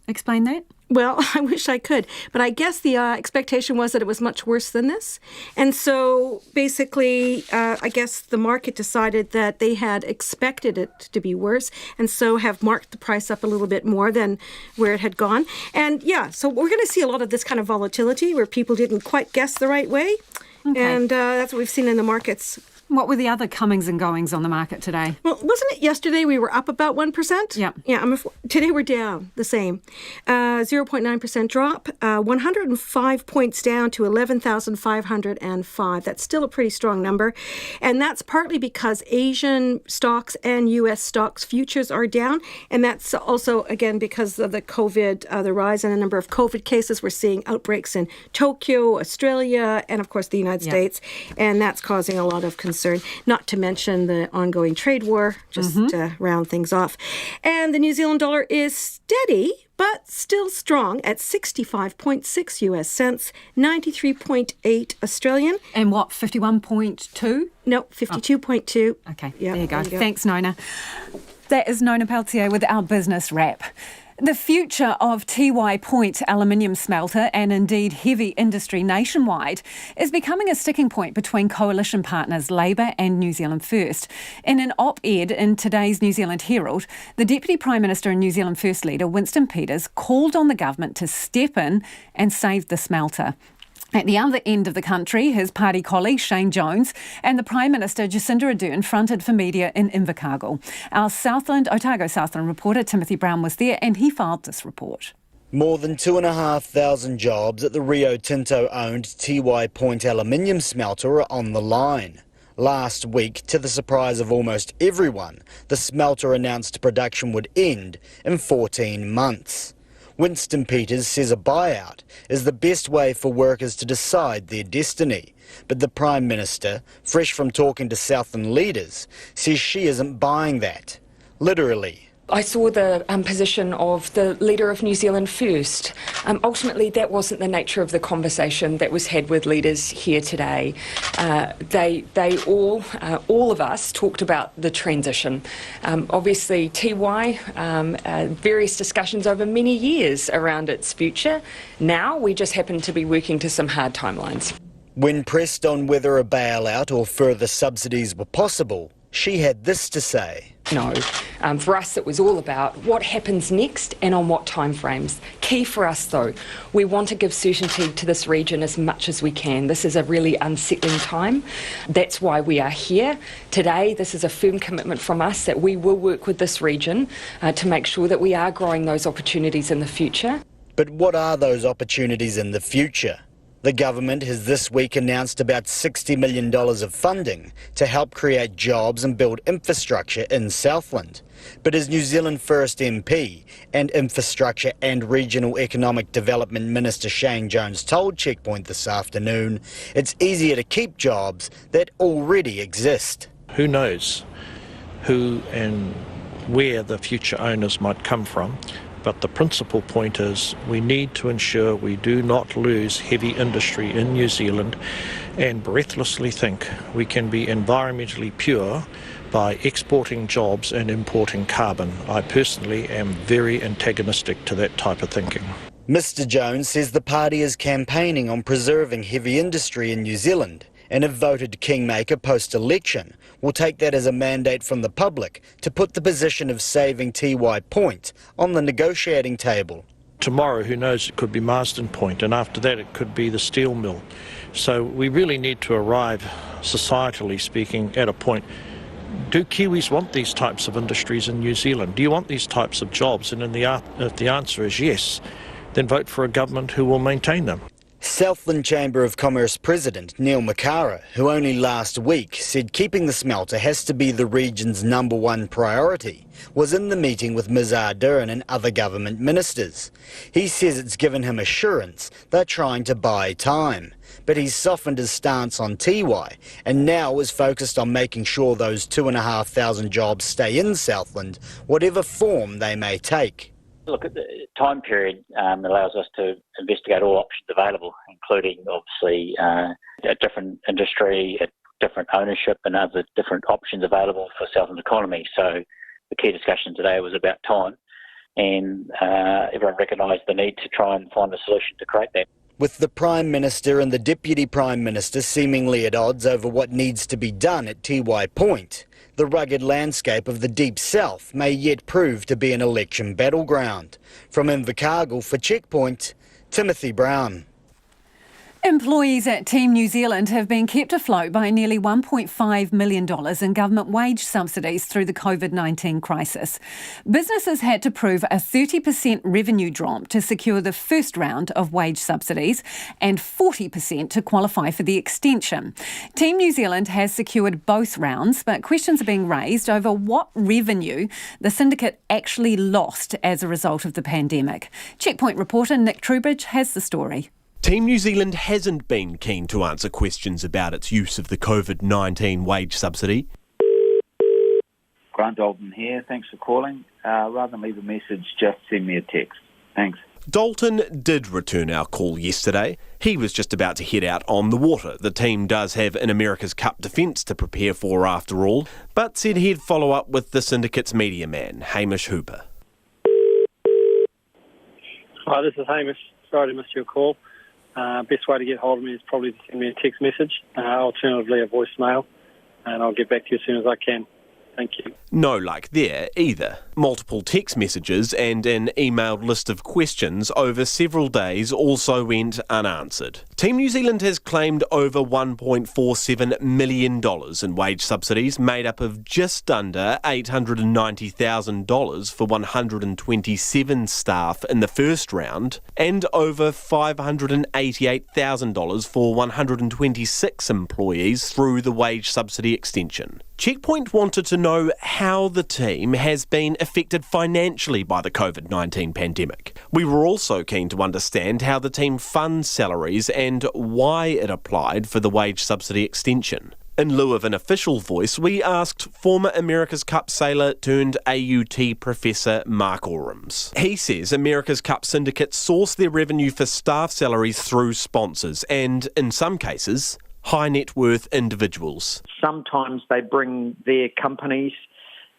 Explain that. Well, I wish I could, but I guess the expectation was that it was much worse than this. And so basically, I guess the market decided that they had expected it to be worse and so have marked the price up a little bit more than where it had gone. And yeah, so we're going to see a lot of this kind of volatility where people didn't quite guess the right way. Okay. And that's what we've seen in the markets. What were the other comings and goings on the market today? Well, wasn't it yesterday we were up about 1%? Yeah. Yeah, today we're down the same. 0.9% drop, 105 points down to 11,505. That's still a pretty strong number. And that's partly because Asian stocks and U.S. stocks futures are down. And that's also, again, because of the COVID, the rise in the number of COVID cases. We're seeing outbreaks in Tokyo, Australia, and of course the United States. And that's causing a lot of concern. Not to mention the ongoing trade war, just to round things off. And the New Zealand dollar is steady, but still strong at 65.6 US cents, 93.8 Australian. And what, 51.2? No, 52.2. Oh. Okay, yeah, there you go. Thanks, Nona. That is Nona Peltier with our business wrap. The future of TY Point aluminium smelter and indeed heavy industry nationwide is becoming a sticking point between coalition partners Labour and New Zealand First. In an op-ed in today's New Zealand Herald, the Deputy Prime Minister and New Zealand First Leader Winston Peters called on the government to step in and save the smelter. At the other end of the country, his party colleague Shane Jones and the Prime Minister Jacinda Ardern fronted for media in Invercargill. Our Otago Southland reporter Timothy Brown was there and he filed this report. More than 2,500 jobs at the Rio Tinto-owned TY Point aluminium smelter are on the line. Last week, to the surprise of almost everyone, the smelter announced production would end in 14 months. Winston Peters says a buyout is the best way for workers to decide their destiny. But the Prime Minister, fresh from talking to Southland leaders, says she isn't buying that. Literally. I saw the position of the leader of New Zealand First. Ultimately, that wasn't the nature of the conversation that was had with leaders here today. They all of us talked about the transition. Obviously, TY, various discussions over many years around its future. Now, we just happen to be working to some hard timelines. When pressed on whether a bailout or further subsidies were possible, she had this to say. No. For us, it was all about what happens next and on what timeframes. Key for us, though, we want to give certainty to this region as much as we can. This is a really unsettling time. That's why we are here today. This is a firm commitment from us that we will work with this region to make sure that we are growing those opportunities in the future. But what are those opportunities in the future? The government has this week announced about $60 million of funding to help create jobs and build infrastructure in Southland. But as New Zealand First MP and Infrastructure and Regional Economic Development Minister Shane Jones told Checkpoint this afternoon, it's easier to keep jobs that already exist. Who knows who and where the future owners might come from? But the principal point is we need to ensure we do not lose heavy industry in New Zealand and breathlessly think we can be environmentally pure by exporting jobs and importing carbon. I personally am very antagonistic to that type of thinking. Mr Jones says the party is campaigning on preserving heavy industry in New Zealand, and if voted kingmaker post-election, will take that as a mandate from the public to put the position of saving TY Point on the negotiating table. Tomorrow, who knows, it could be Marsden Point, and after that it could be the steel mill. So we really need to arrive, societally speaking, at a point. Do Kiwis want these types of industries in New Zealand? Do you want these types of jobs? And if the answer is yes, then vote for a government who will maintain them. Southland Chamber of Commerce President Neil Makara, who only last week said keeping the smelter has to be the region's #1 priority, was in the meeting with Ms Ardern and other government ministers. He says it's given him assurance they're trying to buy time, but he's softened his stance on TY and now is focused on making sure those 2,500 jobs stay in Southland, whatever form they may take. Look, at the time period allows us to investigate all options available, including obviously a different industry, a different ownership and other different options available for Southland's economy. So the key discussion today was about time, and everyone recognised the need to try and find a solution to create that. With the Prime Minister and the Deputy Prime Minister seemingly at odds over what needs to be done at TY Point, the rugged landscape of the Deep South may yet prove to be an election battleground. From Invercargill for Checkpoint, Timothy Brown. Employees at Team New Zealand have been kept afloat by nearly $1.5 million in government wage subsidies through the COVID-19 crisis. Businesses had to prove a 30% revenue drop to secure the first round of wage subsidies and 40% to qualify for the extension. Team New Zealand has secured both rounds, but questions are being raised over what revenue the syndicate actually lost as a result of the pandemic. Checkpoint reporter Nick Trubridge has the story. Team New Zealand hasn't been keen to answer questions about its use of the COVID-19 wage subsidy. Grant Dalton here. Thanks for calling. Rather than leave a message, just send me a text. Thanks. Dalton did return our call yesterday. He was just about to head out on the water. The team does have an America's Cup defence to prepare for after all, but said he'd follow up with the syndicate's media man, Hamish Hooper. Hi, this is Hamish. Sorry to miss your call. Best way to get hold of me is probably to send me a text message, alternatively a voicemail, and I'll get back to you as soon as I can. Thank you. No luck there either. Multiple text messages and an emailed list of questions over several days also went unanswered. Team New Zealand has claimed over $1.47 million in wage subsidies, made up of just under $890,000 for 127 staff in the first round and over $588,000 for 126 employees through the wage subsidy extension. Checkpoint wanted to know how the team has been affected financially by the COVID-19 pandemic. We were also keen to understand how the team funds salaries and why it applied for the wage subsidy extension. In lieu of an official voice, we asked former America's Cup sailor turned AUT professor Mark Rnz. He says America's Cup syndicates source their revenue for staff salaries through sponsors and, in some cases, high net worth individuals. Sometimes they bring their companies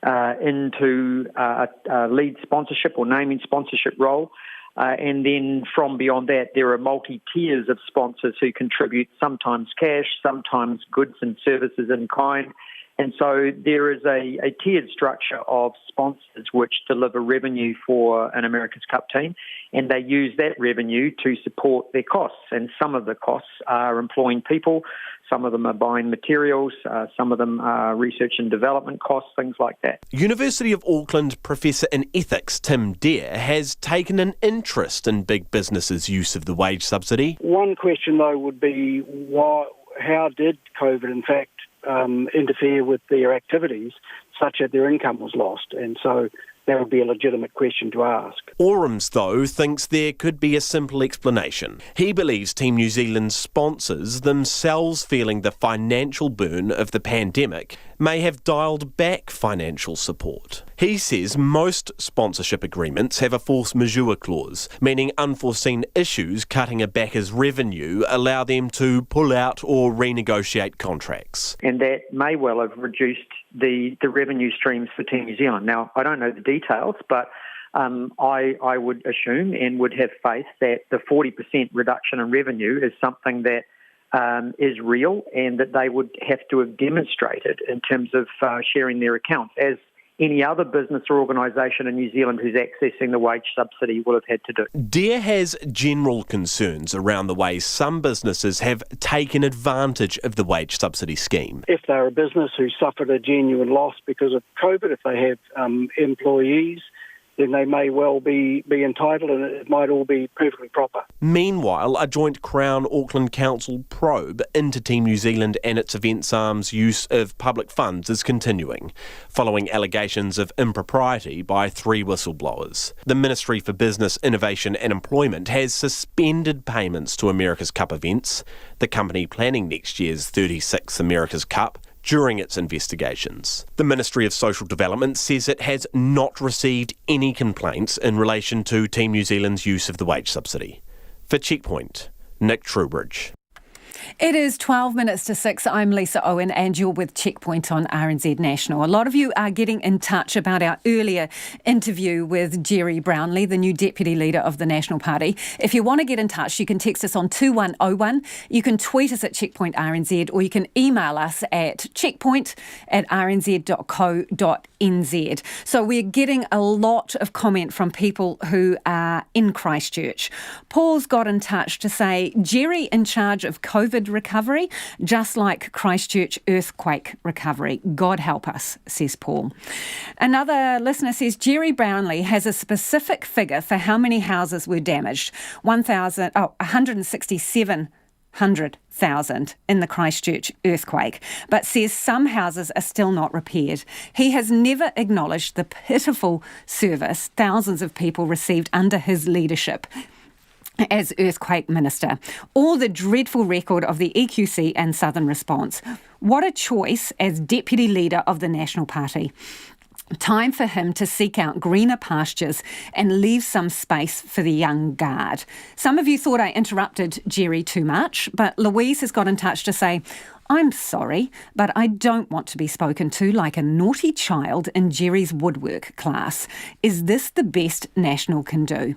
into a lead sponsorship or naming sponsorship role. And then from beyond that, there are multi-tiers of sponsors who contribute sometimes cash, sometimes goods and services in kind. And so there is a tiered structure of sponsors which deliver revenue for an America's Cup team, and they use that revenue to support their costs. And some of the costs are employing people, some of them are buying materials, some of them are research and development costs, things like that. University of Auckland Professor in Ethics Tim Dare has taken an interest in big businesses' use of the wage subsidy. One question, though, would be how did COVID, in fact, interfere with their activities such that their income was lost? And so that would be a legitimate question to ask. Rnz, though, thinks there could be a simple explanation. He believes Team New Zealand's sponsors, themselves feeling the financial burn of the pandemic, may have dialed back financial support. He says most sponsorship agreements have a force majeure clause, meaning unforeseen issues cutting a backer's revenue allow them to pull out or renegotiate contracts. And that may well have reduced the revenue streams for Team New Zealand. Now, I don't know the details, but I would assume and would have faith that the 40% reduction in revenue is something that is real and that they would have to have demonstrated in terms of sharing their accounts, as any other business or organisation in New Zealand who's accessing the wage subsidy will have had to do. Dare has general concerns around the way some businesses have taken advantage of the wage subsidy scheme. If they're a business who suffered a genuine loss because of COVID, if they have employees, then they may well be entitled, and it might all be perfectly proper. Meanwhile, a joint Crown Auckland Council probe into Team New Zealand and its events arm's use of public funds is continuing, following allegations of impropriety by 3 whistleblowers. The Ministry for Business, Innovation and Employment has suspended payments to America's Cup events, the company planning next year's 36th America's Cup, during its investigations. The Ministry of Social Development says it has not received any complaints in relation to Team New Zealand's use of the wage subsidy. For Checkpoint, Nick Trowbridge. It is 12 minutes to 6. I'm Lisa Owen and you're with Checkpoint on RNZ National. A lot of you are getting in touch about our earlier interview with Jerry Brownlee, the new Deputy Leader of the National Party. If you want to get in touch, you can text us on 2101. You can tweet us at Checkpoint RNZ, or you can email us at checkpoint@rnz.co.nz. So we're getting a lot of comment from people who are in Christchurch. Paul's got in touch to say, Jerry in charge of COVID recovery, just like Christchurch earthquake recovery. God help us, says Paul. Another listener says Jerry Brownlee has a specific figure for how many houses were damaged. 167,000 in the Christchurch earthquake, but says some houses are still not repaired. He has never acknowledged the pitiful service thousands of people received under his leadership as Earthquake Minister, or the dreadful record of the EQC and Southern Response. What a choice as Deputy Leader of the National Party. Time for him to seek out greener pastures and leave some space for the young guard. Some of you thought I interrupted Jerry too much, but Louise has got in touch to say, I'm sorry, but I don't want to be spoken to like a naughty child in Jerry's woodwork class. Is this the best National can do?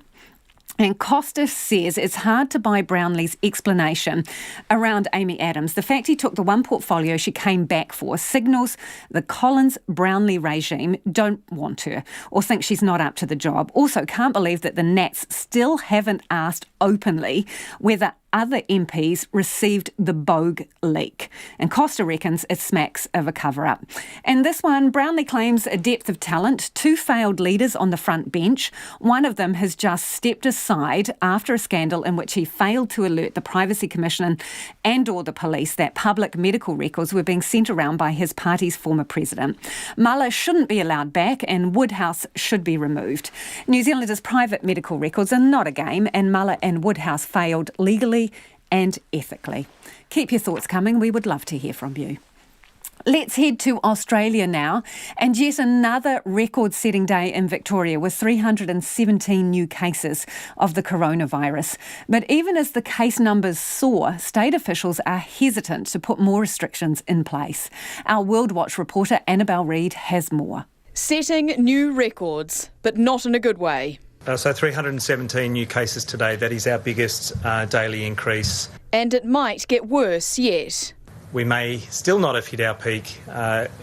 And Costas says it's hard to buy Brownlee's explanation around Amy Adams. The fact he took the one portfolio she came back for signals the Collins-Brownlee regime don't want her or think she's not up to the job. Also, can't believe that the Nats still haven't asked openly whether other MPs received the Bogue leak. And Costa reckons it smacks of a cover-up. And this one, Brownlee claims a depth of talent, 2 failed leaders on the front bench. One of them has just stepped aside after a scandal in which he failed to alert the Privacy Commission and or the police that public medical records were being sent around by his party's former president. Muller shouldn't be allowed back and Woodhouse should be removed. New Zealanders' private medical records are not a game, and Muller and Woodhouse failed legally and ethically. Keep your thoughts coming. We would love to hear from you. Let's head to Australia now, and yet another record-setting day in Victoria with 317 new cases of the coronavirus. But even as the case numbers soar, state officials are hesitant to put more restrictions in place. Our World Watch reporter Annabelle Reid has more. Setting new records, but not in a good way. So 317 new cases today, that is our biggest daily increase. And it might get worse yet. We may still not have hit our peak.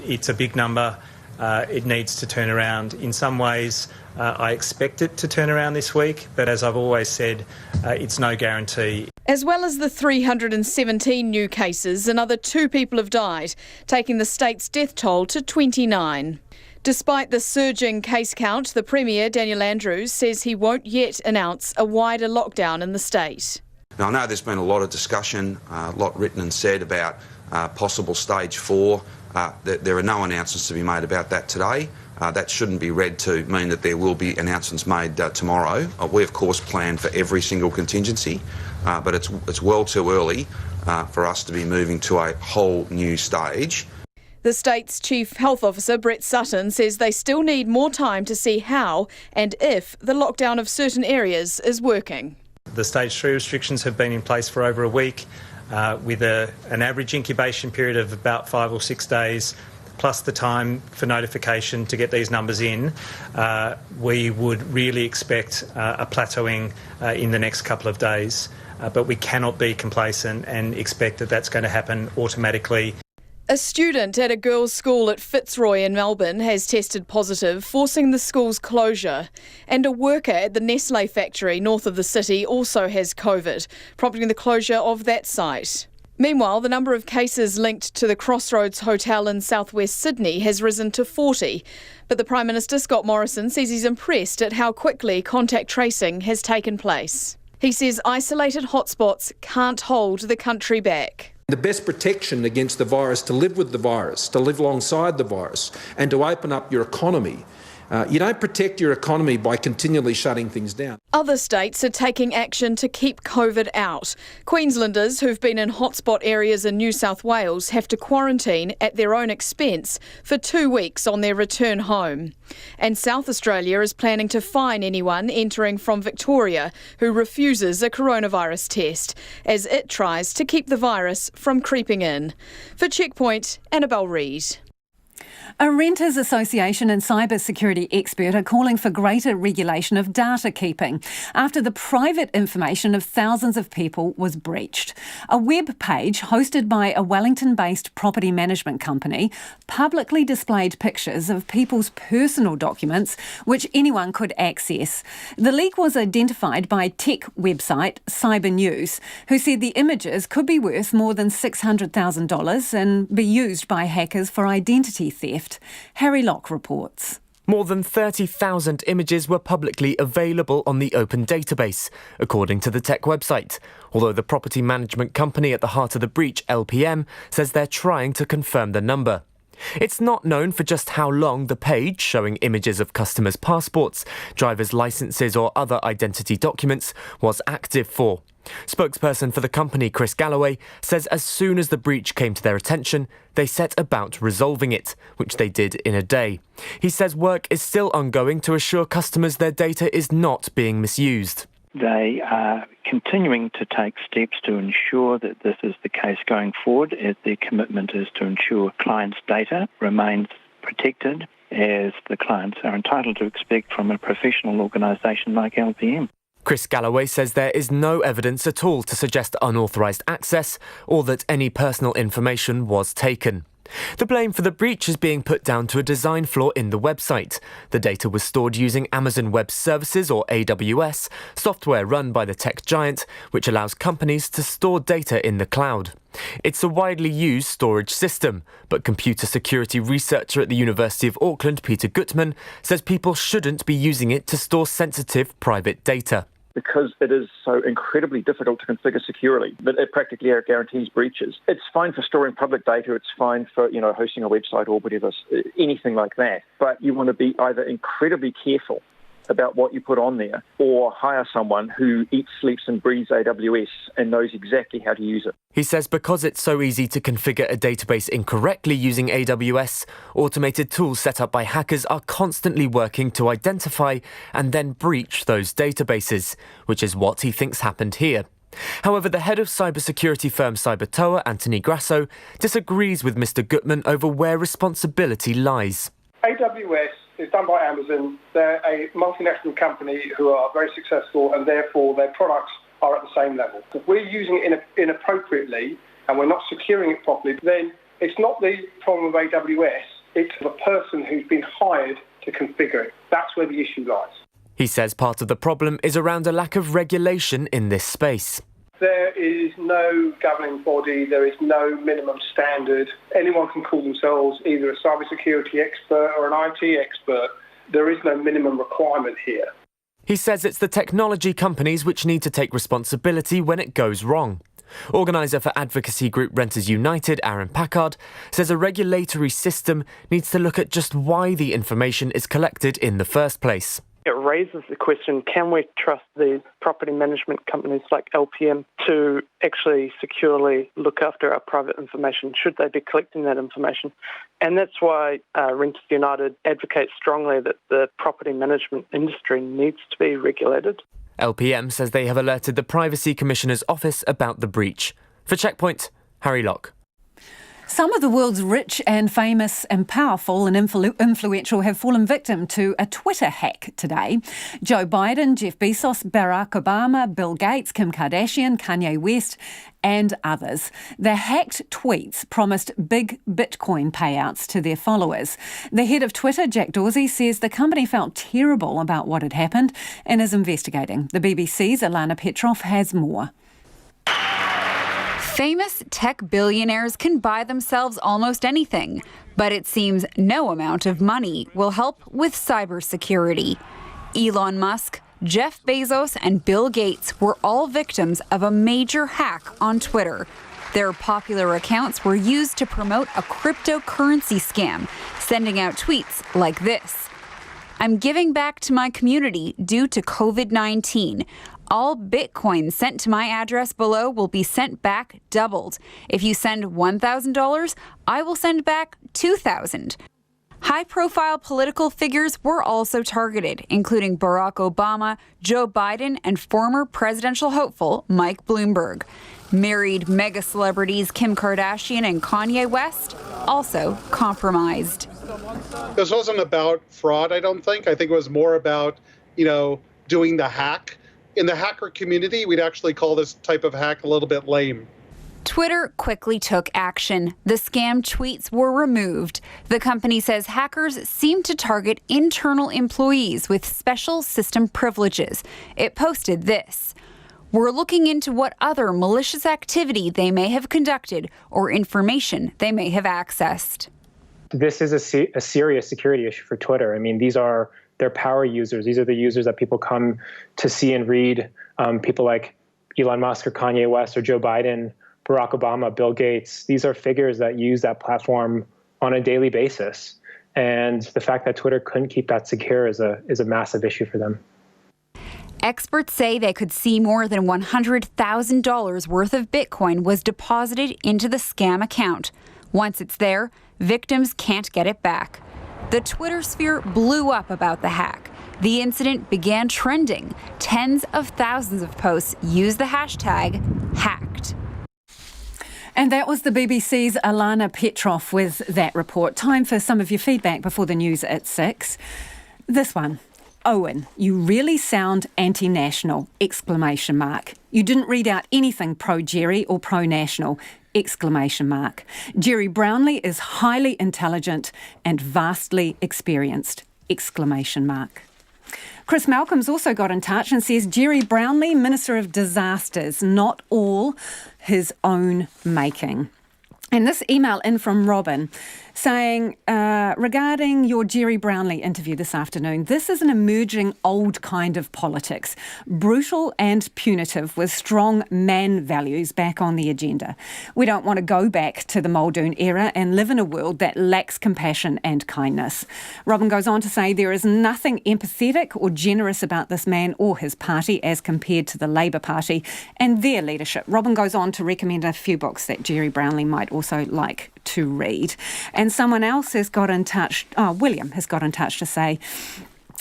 It's a big number. It needs to turn around. In some ways, I expect it to turn around this week, but as I've always said, it's no guarantee. As well as the 317 new cases, another 2 people have died, taking the state's death toll to 29. Despite the surging case count, the Premier, Daniel Andrews, says he won't yet announce a wider lockdown in the state. Now, I know there's been a lot of discussion, a lot written and said about possible stage 4. There are no announcements to be made about that today. That shouldn't be read to mean that there will be announcements made tomorrow. We, of course, plan for every single contingency, but it's well too early for us to be moving to a whole new stage. The state's Chief Health Officer, Brett Sutton, says they still need more time to see how and if the lockdown of certain areas is working. The stage 3 restrictions have been in place for over a week, with an average incubation period of about 5 or 6 days, plus the time for notification to get these numbers in. We would really expect a plateauing in the next couple of days, but we cannot be complacent and expect that that's going to happen automatically. A student at a girls' school at Fitzroy in Melbourne has tested positive, forcing the school's closure. And a worker at the Nestle factory north of the city also has COVID, prompting the closure of that site. Meanwhile, the number of cases linked to the Crossroads Hotel in southwest Sydney has risen to 40. But the Prime Minister, Scott Morrison, says he's impressed at how quickly contact tracing has taken place. He says isolated hotspots can't hold the country back. The best protection against the virus, to live with the virus, to live alongside the virus, and to open up your economy. You don't protect your economy by continually shutting things down. Other states are taking action to keep COVID out. Queenslanders who've been in hotspot areas in New South Wales have to quarantine at their own expense for 2 weeks on their return home. And South Australia is planning to fine anyone entering from Victoria who refuses a coronavirus test, as it tries to keep the virus from creeping in. For Checkpoint, Annabelle Reid. A renters association and cybersecurity expert are calling for greater regulation of data keeping after the private information of thousands of people was breached. A web page hosted by a Wellington-based property management company publicly displayed pictures of people's personal documents which anyone could access. The leak was identified by tech website Cyber News, who said the images could be worth more than $600,000 and be used by hackers for identity theft. Harry Locke reports. More than 30,000 images were publicly available on the open database, according to the tech website, although the property management company at the heart of the breach, LPM, says they're trying to confirm the number. It's not known for just how long the page, showing images of customers' passports, driver's licences or other identity documents, was active for. Spokesperson for the company, Chris Galloway, says as soon as the breach came to their attention, they set about resolving it, which they did in a day. He says work is still ongoing to assure customers their data is not being misused. They are continuing to take steps to ensure that this is the case going forward, as their commitment is to ensure clients' data remains protected, as the clients are entitled to expect from a professional organisation like LPM. Chris Galloway says there is no evidence at all to suggest unauthorised access or that any personal information was taken. The blame for the breach is being put down to a design flaw in the website. The data was stored using Amazon Web Services, or AWS, software run by the tech giant, which allows companies to store data in the cloud. It's a widely used storage system, but computer security researcher at the University of Auckland, Peter Gutman, says people shouldn't be using it to store sensitive private data. Because it is so incredibly difficult to configure securely, that it practically guarantees breaches. It's fine for storing public data, it's fine for, hosting a website or whatever, anything like that. But you want to be either incredibly careful about what you put on there, or hire someone who eats, sleeps and breathes AWS and knows exactly how to use it. He says because it's so easy to configure a database incorrectly using AWS, automated tools set up by hackers are constantly working to identify and then breach those databases, which is what he thinks happened here. However, the head of cybersecurity firm Cybertoa, Anthony Grasso, disagrees with Mr. Gutman over where responsibility lies. AWS is done by Amazon. They're a multinational company who are very successful, and therefore their products are at the same level. If we're using it inappropriately and we're not securing it properly, then it's not the problem of AWS, it's the person who's been hired to configure it. That's where the issue lies. He says part of the problem is around a lack of regulation in this space. There is no governing body, there is no minimum standard. Anyone can call themselves either a cybersecurity expert or an IT expert. There is no minimum requirement here. He says it's the technology companies which need to take responsibility when it goes wrong. Organiser for advocacy group Renters United, Aaron Packard, says a regulatory system needs to look at just why the information is collected in the first place. It raises the question, can we trust these property management companies like LPM to actually securely look after our private information? Should they be collecting that information? And that's why Renters United advocates strongly that the property management industry needs to be regulated. LPM says they have alerted the Privacy Commissioner's office about the breach. For Checkpoint, Harry Locke. Some of the world's rich and famous and powerful and influential have fallen victim to a Twitter hack today. Joe Biden, Jeff Bezos, Barack Obama, Bill Gates, Kim Kardashian, Kanye West and others. The hacked tweets promised big Bitcoin payouts to their followers. The head of Twitter, Jack Dorsey, says the company felt terrible about what had happened and is investigating. The BBC's Alana Petrov has more. Famous tech billionaires can buy themselves almost anything, but it seems no amount of money will help with cybersecurity. Elon Musk, Jeff Bezos, and Bill Gates were all victims of a major hack on Twitter. Their popular accounts were used to promote a cryptocurrency scam, sending out tweets like this. I'm giving back to my community due to COVID-19. All Bitcoin sent to my address below will be sent back doubled. If you send $1,000, I will send back $2,000. High-profile political figures were also targeted, including Barack Obama, Joe Biden, and former presidential hopeful Mike Bloomberg. Married mega celebrities Kim Kardashian and Kanye West also compromised. This wasn't about fraud, I don't think. I think it was more about, doing the hack. In the hacker community, we'd actually call this type of hack a little bit lame. Twitter quickly took action. The scam tweets were removed. The company says hackers seem to target internal employees with special system privileges. It posted this. We're looking into what other malicious activity they may have conducted or information they may have accessed. This is a serious security issue for Twitter. I mean, they're power users. These are the users that people come to see and read. People like Elon Musk or Kanye West or Joe Biden, Barack Obama, Bill Gates. These are figures that use that platform on a daily basis. And the fact that Twitter couldn't keep that secure is a massive issue for them. Experts say they could see more than $100,000 worth of Bitcoin was deposited into the scam account. Once it's there, victims can't get it back. The Twitter sphere blew up about the hack. The incident began trending. Tens of thousands of posts used the hashtag hacked. And that was the BBC's Alana Petrov with that report. Time for some of your feedback before the news at 6. This one. Owen, you really sound anti-national! ! You didn't read out anything pro-Jerry or pro-national! ! Jerry Brownlee is highly intelligent and vastly experienced! ! Chris Malcolm's also got in touch and says Jerry Brownlee, Minister of Disasters, not all his own making. And this email in from Robin saying, regarding your Jerry Brownlee interview this afternoon, this is an emerging old kind of politics, brutal and punitive with strong man values back on the agenda. We don't want to go back to the Muldoon era and live in a world that lacks compassion and kindness. Robin goes on to say there is nothing empathetic or generous about this man or his party as compared to the Labour Party and their leadership. Robin goes on to recommend a few books that Jerry Brownlee might also like to read. And someone else has got in touch, William has got in touch to say,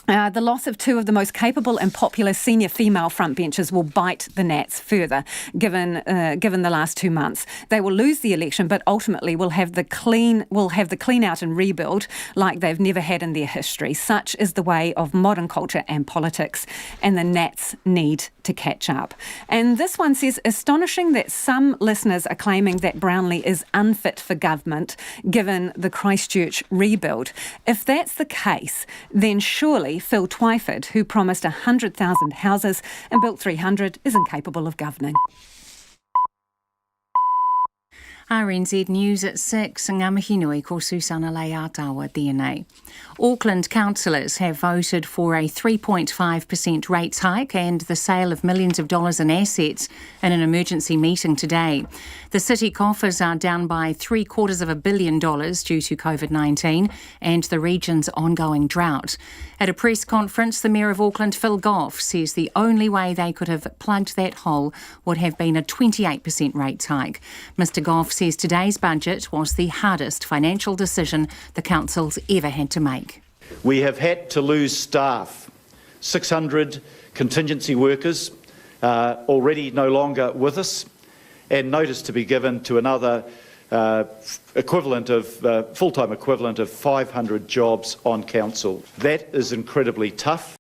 the loss of two of the most capable and popular senior female frontbenchers will bite the Nats further, given the last 2 months. They will lose the election, but ultimately will have the clean out and rebuild like they've never had in their history. Such is the way of modern culture and politics, and the Nats need to catch up. And this one says, astonishing that some listeners are claiming that Brownlee is unfit for government, given the Christchurch rebuild. If that's the case, then surely Phil Twyford, who promised 100,000 houses and built 300, is incapable of governing. Rnz News at 6, ngā mihi nui ko Susana Leatawa DNA. Auckland councillors have voted for a 3.5% rates hike and the sale of millions of dollars in assets in an emergency meeting today. The city coffers are down by $750 million due to COVID-19 and the region's ongoing drought. At a press conference, the Mayor of Auckland, Phil Goff, says the only way they could have plugged that hole would have been a 28% rates hike. Mr Goff says today's budget was the hardest financial decision the council's ever had to make. We have had to lose staff, 600 contingency workers already no longer with us, and notice to be given to another full-time equivalent of 500 jobs on council. That is incredibly tough.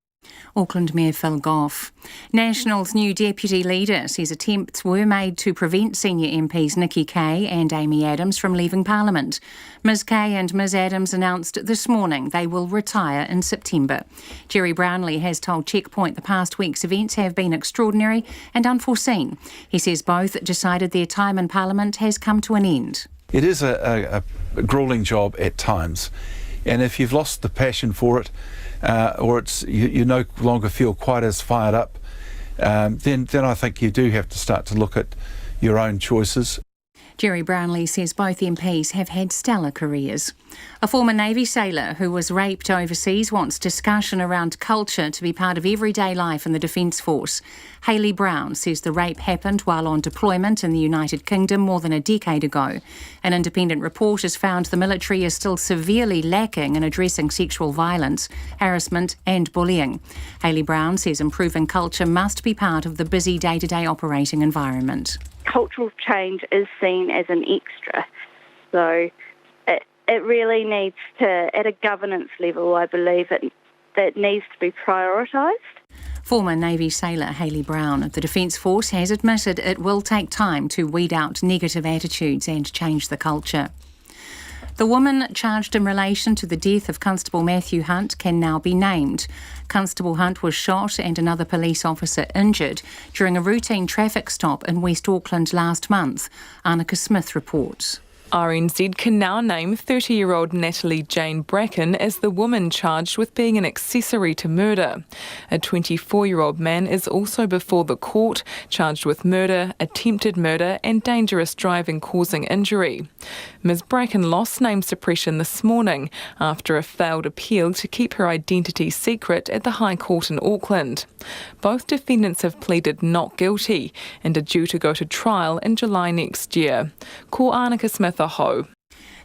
Auckland Mayor Phil Goff. National's new deputy leader says attempts were made to prevent senior MPs Nikki Kay and Amy Adams from leaving Parliament. Ms Kay and Ms Adams announced this morning they will retire in September. Jerry Brownlee has told Checkpoint the past week's events have been extraordinary and unforeseen. He says both decided their time in Parliament has come to an end. It is a gruelling job at times, and if you've lost the passion for it, or you no longer feel quite as fired up, then I think you do have to start to look at your own choices. Jerry Brownlee says both MPs have had stellar careers. A former Navy sailor who was raped overseas wants discussion around culture to be part of everyday life in the Defence Force. Hayley Brown says the rape happened while on deployment in the United Kingdom more than a decade ago. An independent report has found the military is still severely lacking in addressing sexual violence, harassment and bullying. Hayley Brown says improving culture must be part of the busy day-to-day operating environment. Cultural change is seen as an extra. So it really needs to, at a governance level, I believe that needs to be prioritised. Former Navy sailor Hayley Brown. The Defence Force has admitted it will take time to weed out negative attitudes and change the culture. The woman charged in relation to the death of Constable Matthew Hunt can now be named. Constable Hunt was shot and another police officer injured during a routine traffic stop in West Auckland last month. Annika Smith reports. RNZ can now name 30-year-old Natalie Jane Bracken as the woman charged with being an accessory to murder. A 24-year-old man is also before the court, charged with murder, attempted murder and dangerous driving causing injury. Ms Bracken lost name suppression this morning after a failed appeal to keep her identity secret at the High Court in Auckland. Both defendants have pleaded not guilty and are due to go to trial in July next year. Ko Annika Smith aho.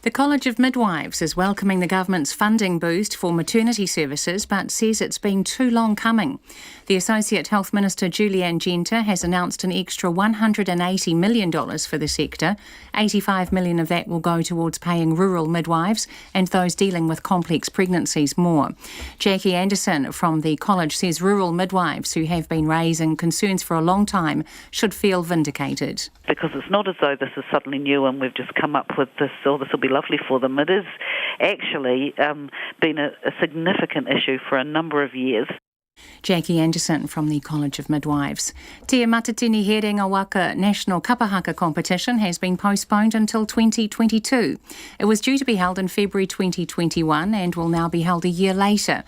The College of Midwives is welcoming the government's funding boost for maternity services but says it's been too long coming. The Associate Health Minister Julianne Genter has announced an extra $180 million for the sector. $85 million of that will go towards paying rural midwives and those dealing with complex pregnancies more. Jackie Anderson from the college says rural midwives who have been raising concerns for a long time should feel vindicated. Because it's not as though this is suddenly new and we've just come up with this, or this will be lovely for them. It is actually been a significant issue for a number of years. Jackie Anderson from the College of Midwives. Te Matatini Herenga Waka National Kapahaka competition has been postponed until 2022. It was due to be held in February 2021 and will now be held a year later.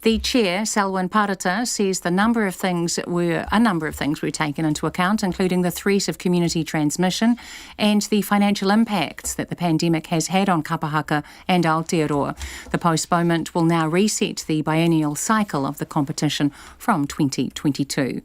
The chair, Selwyn Parata, says a number of things were taken into account, including the threat of community transmission and the financial impacts that the pandemic has had on kapahaka and Aotearoa. The postponement will now reset the biennial cycle of the competition from 2022.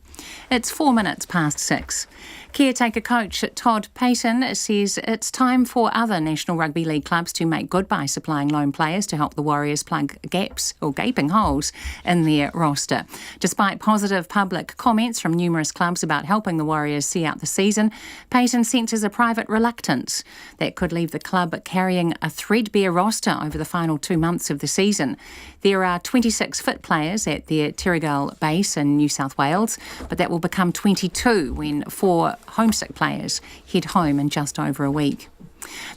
It's 6:04. Caretaker coach Todd Payton says it's time for other National Rugby League clubs to make good by supplying loan players to help the Warriors plug gaps or gaping holes in their roster. Despite positive public comments from numerous clubs about helping the Warriors see out the season, Payton senses a private reluctance that could leave the club carrying a threadbare roster over the final 2 months of the season. There are 26 fit players at their Terrigal base in New South Wales, but that will become 22 when 4 homesick players head home in just over a week.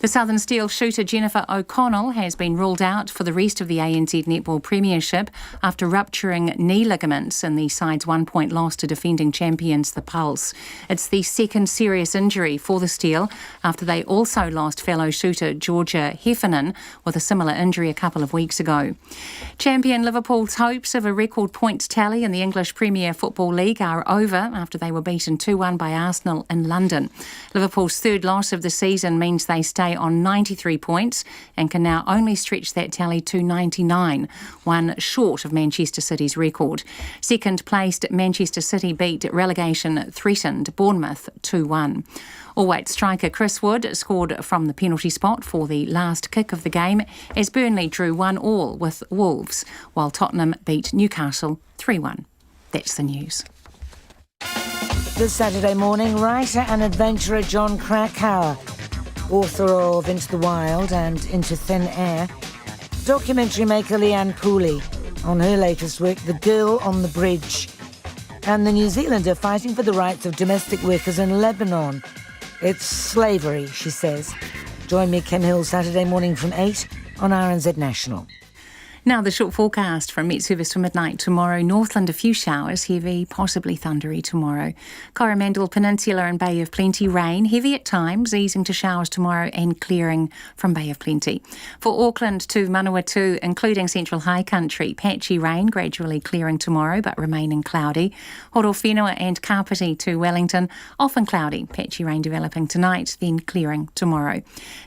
The Southern Steel shooter Jennifer O'Connell has been ruled out for the rest of the ANZ Netball Premiership after rupturing knee ligaments in the side's 1-point loss to defending champions the Pulse. It's the second serious injury for the Steel after they also lost fellow shooter Georgia Heffernan with a similar injury a couple of weeks ago. Champion Liverpool's hopes of a record points tally in the English Premier Football League are over after they were beaten 2-1 by Arsenal in London. Liverpool's third loss of the season means they stay on 93 points and can now only stretch that tally to 99, one short of Manchester City's record. Second placed Manchester City beat relegation-threatened Bournemouth 2-1. All-white striker Chris Wood scored from the penalty spot for the last kick of the game as Burnley drew 1-1 with Wolves, while Tottenham beat Newcastle 3-1. That's the news. This Saturday morning, writer and adventurer John Krakauer, author of Into the Wild and Into Thin Air, documentary maker Leanne Pooley on her latest work, The Girl on the Bridge, and the New Zealander fighting for the rights of domestic workers in Lebanon. It's slavery, she says. Join me, Kim Hill, Saturday morning from 8 on RNZ National. Now the short forecast from Met Service for midnight tomorrow. Northland a few showers, heavy, possibly thundery tomorrow. Coromandel Peninsula and Bay of Plenty rain, heavy at times, easing to showers tomorrow and clearing from Bay of Plenty. For Auckland to Manawatu, including Central High Country, patchy rain, gradually clearing tomorrow but remaining cloudy. Horowhenua and Kapiti to Wellington, often cloudy, patchy rain developing tonight, then clearing tomorrow.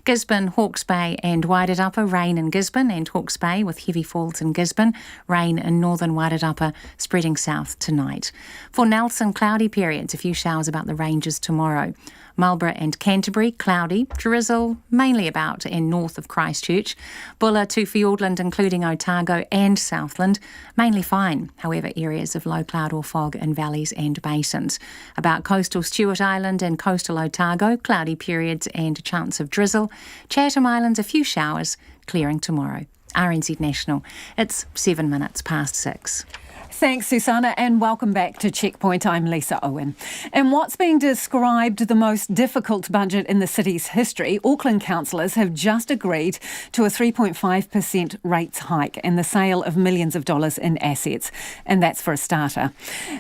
Gisborne, Hawke's Bay and Wairarapa, rain in Gisborne and Hawke's Bay with heavy falls in Gisborne, rain in northern Wairarapa, spreading south tonight. For Nelson, cloudy periods, a few showers about the ranges tomorrow. Marlborough and Canterbury, cloudy, drizzle mainly about and north of Christchurch. Bulla to Fiordland, including Otago and Southland, mainly fine, however areas of low cloud or fog in valleys and basins. About coastal Stewart Island and coastal Otago, cloudy periods and a chance of drizzle. Chatham Islands, a few showers, clearing tomorrow. RNZ National, it's 6:07. Thanks, Susanna, and welcome back to Checkpoint. I'm Lisa Owen. In what's being described the most difficult budget in the city's history, Auckland councillors have just agreed to a 3.5% rates hike and the sale of millions of dollars in assets, and that's for a starter.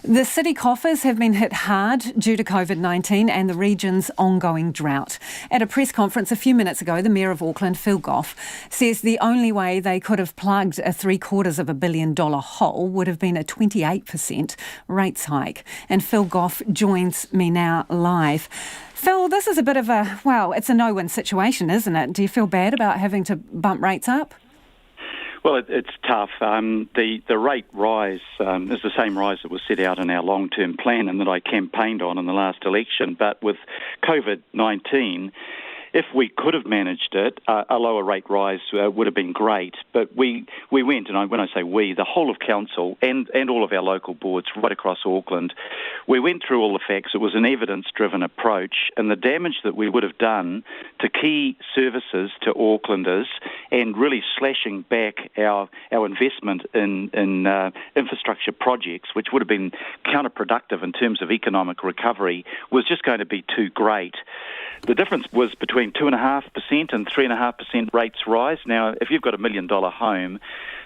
The city coffers have been hit hard due to COVID-19 and the region's ongoing drought. At a press conference a few minutes ago, the Mayor of Auckland, Phil Goff, says the only way they could have plugged a $750 million hole would have been a 28% rates hike. And Phil Goff joins me now live. Phil, this is a bit of it's a no-win situation, isn't it? Do you feel bad about having to bump rates up? Well, it's tough. The rate rise is the same rise that was set out in our long-term plan and that I campaigned on in the last election. But with COVID-19, if we could have managed it, a lower rate rise would have been great. But we went, and when I say we, the whole of council and all of our local boards right across Auckland, we went through all the facts. It was an evidence-driven approach, and the damage that we would have done to key services to Aucklanders and really slashing back our investment in infrastructure projects, which would have been counterproductive in terms of economic recovery, was just going to be too great. The difference was between 2.5% and 3.5% rates rise. Now, if you've got $1 million home,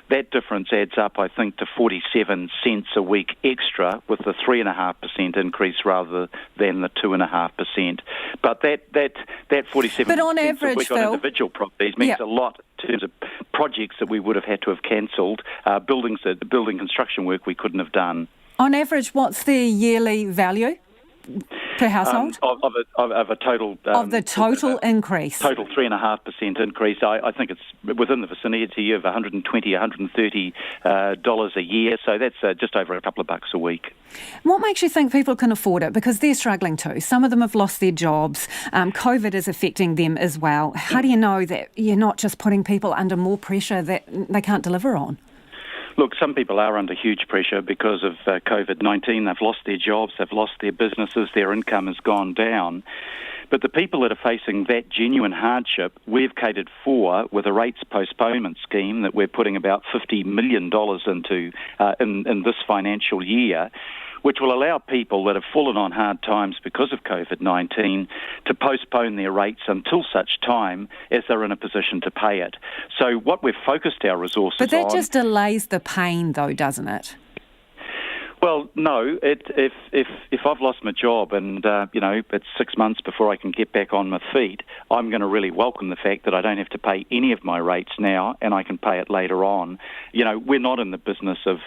That difference adds up, I think, to 47 cents a week extra, with the 3.5% increase rather than the 2.5%. But that 47 But on cents average, a week on Phil, individual properties means a lot in terms of projects that we would have had to have cancelled, building construction work we couldn't have done. On average, what's the yearly value per household? Of a total... of the total increase? Total 3.5% increase. I think it's within the vicinity of $120, $130 a year, so that's just over a couple of bucks a week. What makes you think people can afford it? Because they're struggling too. Some of them have lost their jobs. COVID is affecting them as well. How do you know that you're not just putting people under more pressure that they can't deliver on? Look, some people are under huge pressure because of COVID-19. They've lost their jobs, they've lost their businesses, their income has gone down. But the people that are facing that genuine hardship, we've catered for with a rates postponement scheme that we're putting about $50 million into in this financial year, which will allow people that have fallen on hard times because of COVID-19 to postpone their rates until such time as they're in a position to pay it. So what we've focused our resources on... But that just delays the pain, though, doesn't it? Well, no. If I've lost my job and it's 6 months before I can get back on my feet, I'm going to really welcome the fact that I don't have to pay any of my rates now, and I can pay it later on. We're not in the business of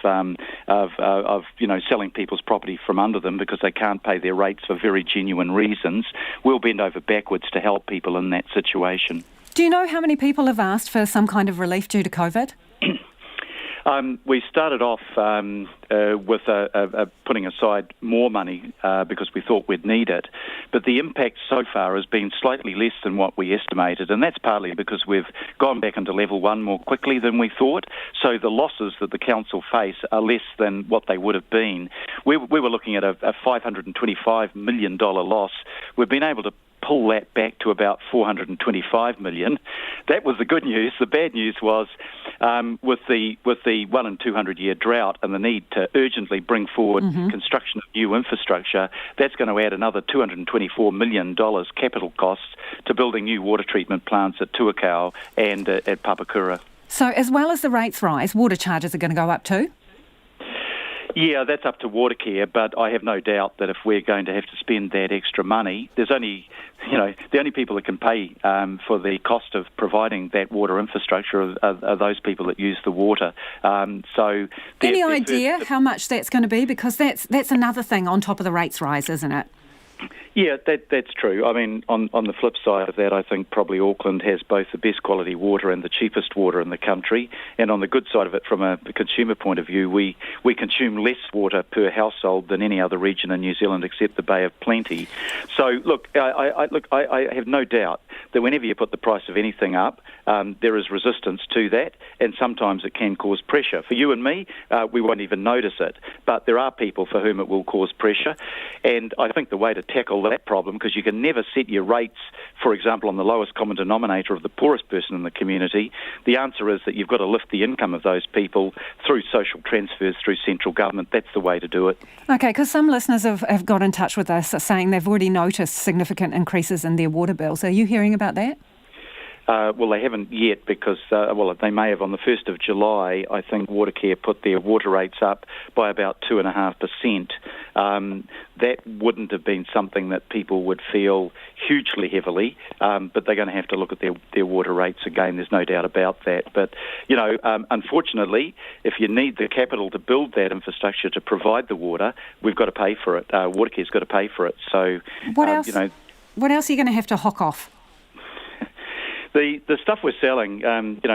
selling people's property from under them because they can't pay their rates for very genuine reasons. We'll bend over backwards to help people in that situation. Do you know how many people have asked for some kind of relief due to COVID? We started off with putting aside more money because we thought we'd need it. But the impact so far has been slightly less than what we estimated, and that's partly because we've gone back into level 1 more quickly than we thought. So the losses that the council face are less than what they would have been. We were looking at a $525 million loss. We've been able to pull that back to about $425 million. That was the good news. The bad news was with the 1 in 200 year drought and the need to urgently bring forward construction of new infrastructure, that's going to add another $224 million capital costs to building new water treatment plants at Tuakau and at Papakura. So as well as the rates rise, water charges are going to go up too? Yeah, that's up to Watercare, but I have no doubt that if we're going to have to spend that extra money, there's only, the only people that can pay for the cost of providing that water infrastructure are those people that use the water. Any idea how much that's going to be? Because that's another thing on top of the rates rise, isn't it? Yeah, that's true. I mean, on the flip side of that, I think probably Auckland has both the best quality water and the cheapest water in the country. And on the good side of it, from a consumer point of view, we consume less water per household than any other region in New Zealand except the Bay of Plenty. So, look, I have no doubt that whenever you put the price of anything up, there is resistance to that, and sometimes it can cause pressure. For you and me, we won't even notice it, but there are people for whom it will cause pressure. And I think the way to tackle that problem, because you can never set your rates, for example, on the lowest common denominator of the poorest person in the community, the answer is that you've got to lift the income of those people through social transfers, through central government. That's the way to do it. Okay, because some listeners have got in touch with us saying they've already noticed significant increases in their water bills. Are you hearing about that? Well, they haven't yet because, they may have on the 1st of July. I think Watercare put their water rates up by about 2.5%. That wouldn't have been something that people would feel hugely heavily, but they're going to have to look at their water rates again. There's no doubt about that. But, unfortunately, if you need the capital to build that infrastructure to provide the water, we've got to pay for it. Watercare's got to pay for it. So, what else are you going to have to hock off? The stuff we're selling,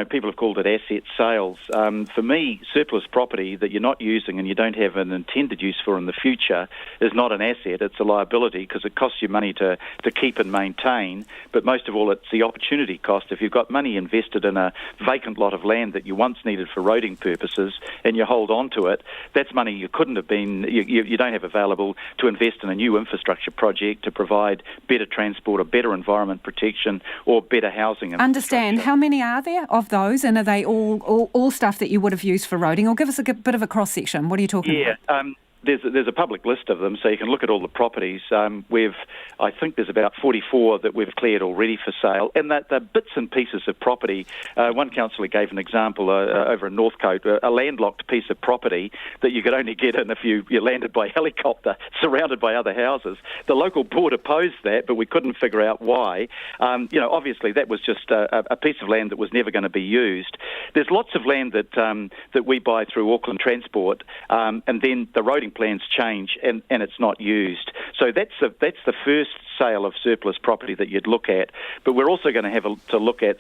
people have called it asset sales. For me, surplus property that you're not using and you don't have an intended use for in the future is not an asset, it's a liability because it costs you money to keep and maintain, but most of all it's the opportunity cost. If you've got money invested in a vacant lot of land that you once needed for roading purposes and you hold on to it, that's money you couldn't have been, you don't have available to invest in a new infrastructure project to provide better transport or better environment protection or better housing. Understand. How many are there of those, and are they all stuff that you would have used for roading? Or give us a bit of a cross-section. What are you talking about? There's a public list of them, so you can look at all the properties. I think there's about 44 that we've cleared already for sale, and they're bits and pieces of property. One councillor gave an example over in Northcote, a landlocked piece of property that you could only get in if you landed by helicopter, surrounded by other houses. The local board opposed that, but we couldn't figure out why. Obviously that was just a piece of land that was never going to be used. There's lots of land that we buy through Auckland Transport, and then the roading plans change and it's not used. So that's the first sale of surplus property that you'd look at. But we're also going to have to look at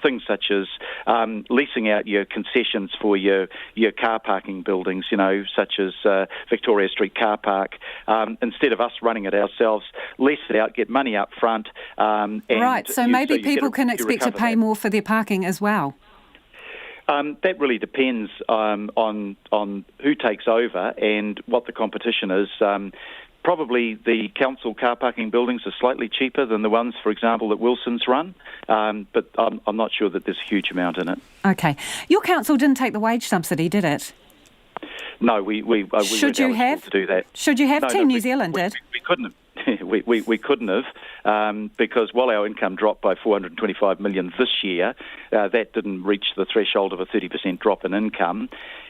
things such as leasing out your concessions for your car parking buildings, such as Victoria Street Car Park. Instead of us running it ourselves, lease it out, get money up front. Right, so maybe people can expect to pay more for their parking as well. That really depends on who takes over and what the competition is. Probably the council car parking buildings are slightly cheaper than the ones, for example, that Wilson's run, but I'm not sure that there's a huge amount in it. Okay. Your council didn't take the wage subsidy, did it? No, we weren't eligible to do that. Should you have? No, Team New Zealand did. We couldn't have. We couldn't have because while our income dropped by $425 million this year, that didn't reach the threshold of a 30% drop in income.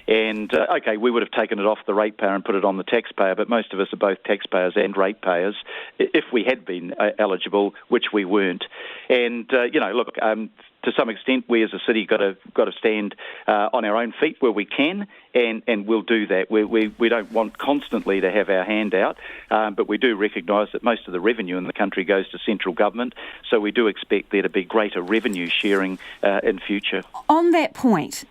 And, we would have taken it off the ratepayer and put it on the taxpayer, but most of us are both taxpayers and ratepayers if we had been eligible, which we weren't. And, to some extent, we as a city got to stand on our own feet where we can, and we'll do that. We don't want constantly to have our hand out, but we do recognise that most of the revenue in the country goes to central government, so we do expect there to be greater revenue sharing in future. On that point,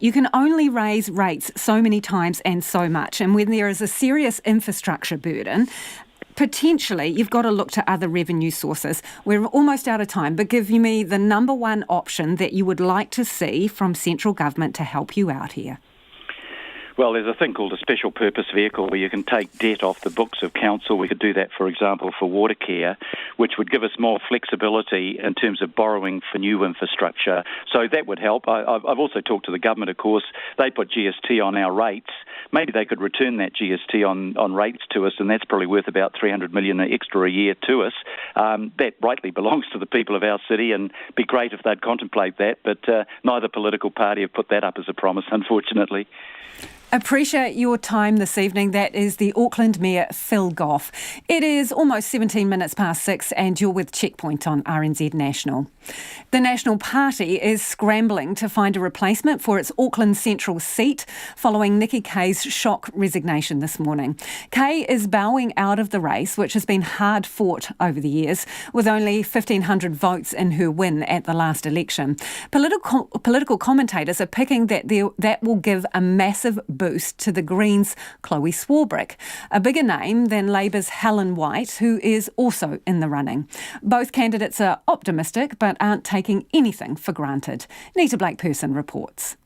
you can only raise rates so many times and so much, and when there is a serious infrastructure burden, potentially, you've got to look to other revenue sources. We're almost out of time, but give me the number one option that you would like to see from central government to help you out here. Well, there's a thing called a special purpose vehicle where you can take debt off the books of council. We could do that, for example, for water care, which would give us more flexibility in terms of borrowing for new infrastructure. So that would help. I've also talked to the government, of course. They put GST on our rates. Maybe they could return that GST on rates to us, and that's probably worth about $300 million extra a year to us. That rightly belongs to the people of our city, and it'd be great if they'd contemplate that, but neither political party have put that up as a promise, unfortunately. Appreciate your time this evening. That is the Auckland Mayor, Phil Goff. It is almost 17 minutes past 6 and you're with Checkpoint on RNZ National. The National Party is scrambling to find a replacement for its Auckland Central seat following Nikki Kaye's shock resignation this morning. Kaye is bowing out of the race, which has been hard fought over the years, with only 1,500 votes in her win at the last election. Political commentators are picking that will give a massive boost to the Greens' Chloe Schwarbrecht, a bigger name than Labour's Helen White, who is also in the running. Both candidates are optimistic but aren't taking anything for granted. Nita Blake-Person reports.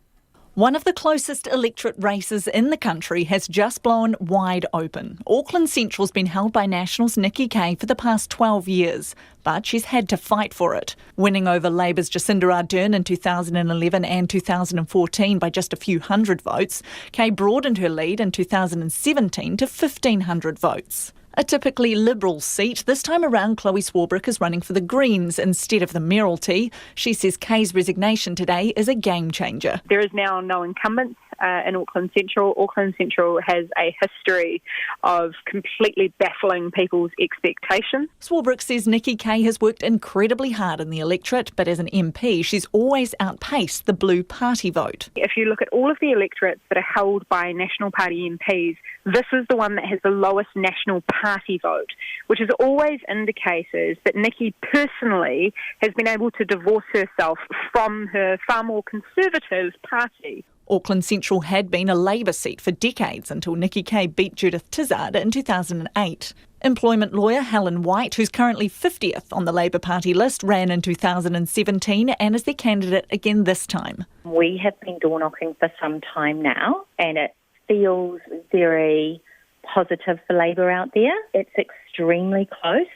One of the closest electorate races in the country has just blown wide open. Auckland Central's been held by National's Nikki Kaye for the past 12 years, but she's had to fight for it. Winning over Labour's Jacinda Ardern in 2011 and 2014 by just a few hundred votes, Kaye broadened her lead in 2017 to 1,500 votes. A typically Liberal seat, this time around Chloe Schwarbrecht is running for the Greens instead of the Mayoralty. She says Kaye's resignation today is a game changer. There is now no incumbents in Auckland Central. Auckland Central has a history of completely baffling people's expectations. Schwarbrecht says Nikki Kaye has worked incredibly hard in the electorate, but as an MP, she's always outpaced the Blue Party vote. If you look at all of the electorates that are held by National Party MPs, this is the one that has the lowest National Party vote, which has always indicated that Nikki personally has been able to divorce herself from her far more conservative party. Auckland Central had been a Labour seat for decades until Nikki Kaye beat Judith Tizard in 2008. Employment lawyer Helen White, who's currently 50th on the Labour Party list, ran in 2017 and is their candidate again this time. We have been door knocking for some time now, and it feels very positive for Labour out there. It's extremely close.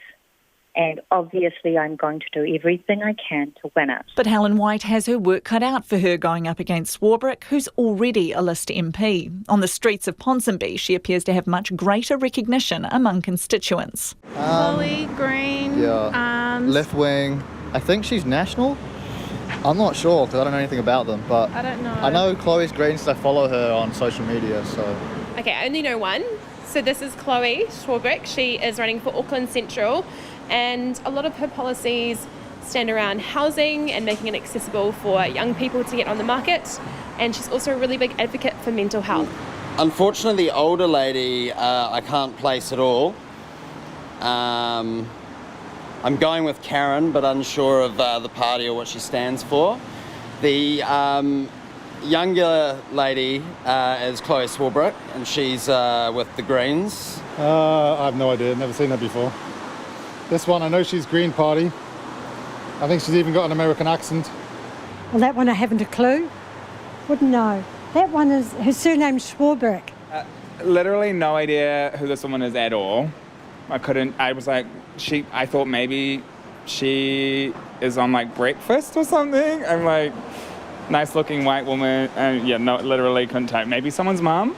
and obviously I'm going to do everything I can to win it. But Helen White has her work cut out for her going up against Schwarbrecht, who's already a list MP. On the streets of Ponsonby, she appears to have much greater recognition among constituents. Chloe, Green, left wing. I think she's national. I'm not sure because I don't know anything about them, but I don't know. I know Chloe's green because I follow her on social media. So Okay, I only know one. So this is Chloe Schwarbrecht. She is running for Auckland Central, and a lot of her policies stand around housing and making it accessible for young people to get on the market. And she's also a really big advocate for mental health. Unfortunately, the older lady, I can't place at all. I'm going with Karen, but unsure of the party or what she stands for. The younger lady is Chloe Schwarbrecht, and she's with the Greens. I have no idea, never seen her before. This one, I know she's Green Party. I think she's even got an American accent. Well, that one I haven't a clue. Wouldn't know. That one is, her surname's Schwarbrecht. Literally no idea who this woman is at all. I was like, I thought maybe she is on like breakfast or something. I'm like, nice looking white woman. And literally couldn't type. Maybe someone's mum.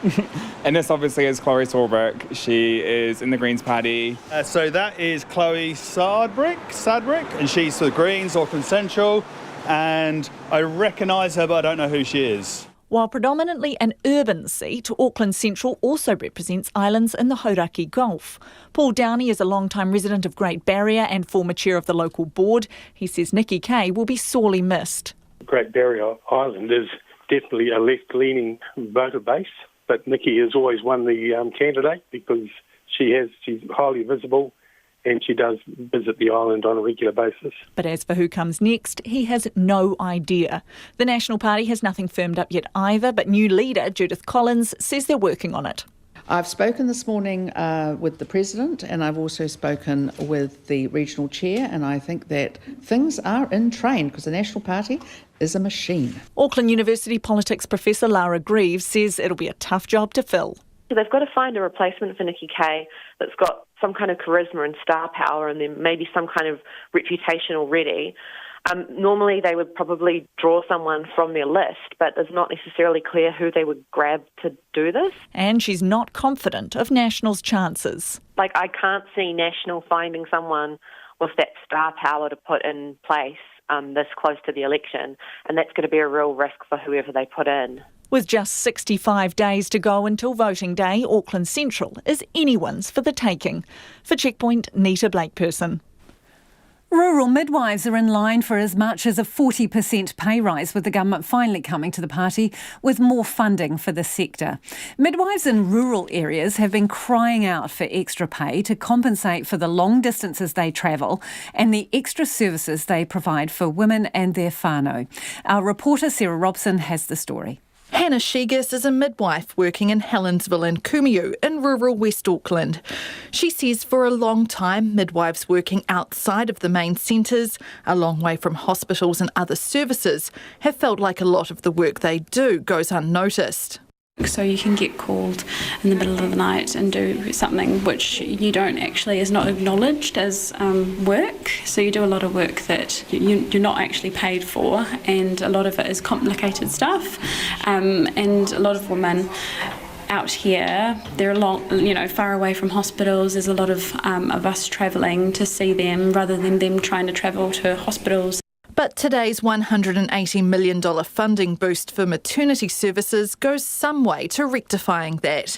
And this obviously is Chloe Schwarbrecht. She is in the Greens Party. So that is Chloe Schwarbrecht, and she's for the Greens, Auckland Central. And I recognise her, but I don't know who she is. While predominantly an urban seat, Auckland Central also represents islands in the Hauraki Gulf. Paul Downey is a long-time resident of Great Barrier and former chair of the local board. He says Nikki Kay will be sorely missed. Great Barrier Island is definitely a left-leaning voter base, but Nikki has always won the candidate because she's highly visible and she does visit the island on a regular basis. But as for who comes next, he has no idea. The National Party has nothing firmed up yet either, but new leader Judith Collins says they're working on it. I've spoken this morning with the President, and I've also spoken with the regional chair, and I think that things are in train because the National Party is a machine. Auckland University politics professor Lara Greaves says it'll be a tough job to fill. They've got to find a replacement for Nikki Kay that's got some kind of charisma and star power and then maybe some kind of reputation already. Normally they would probably draw someone from their list, but it's not necessarily clear who they would grab to do this. And she's not confident of National's chances. I can't see National finding someone with that star power to put in place this close to the election, and that's going to be a real risk for whoever they put in. With just 65 days to go until voting day, Auckland Central is anyone's for the taking. For Checkpoint, Nita Blakeperson. Rural midwives are in line for as much as a 40% pay rise, with the government finally coming to the party with more funding for the sector. Midwives in rural areas have been crying out for extra pay to compensate for the long distances they travel and the extra services they provide for women and their whānau. Our reporter Sarah Robson has the story. Hannah Shegas is a midwife working in Helensville and Kumiu in rural West Auckland. She says for a long time, midwives working outside of the main centres, a long way from hospitals and other services, have felt like a lot of the work they do goes unnoticed. So you can get called in the middle of the night and do something which you don't actually is not acknowledged as work. So you do a lot of work that you're not actually paid for, and a lot of it is complicated stuff. And a lot of women out here, they're far away from hospitals. There's a lot of us travelling to see them rather than them trying to travel to hospitals. But today's $180 million funding boost for maternity services goes some way to rectifying that.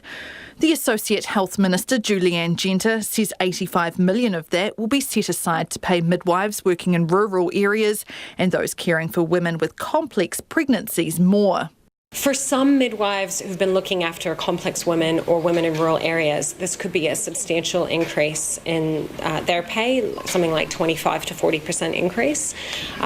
The Associate Health Minister, Julianne Genter, says $85 million of that will be set aside to pay midwives working in rural areas and those caring for women with complex pregnancies more. For some midwives who've been looking after complex women or women in rural areas, this could be a substantial increase in their pay, something like 25 to 40% increase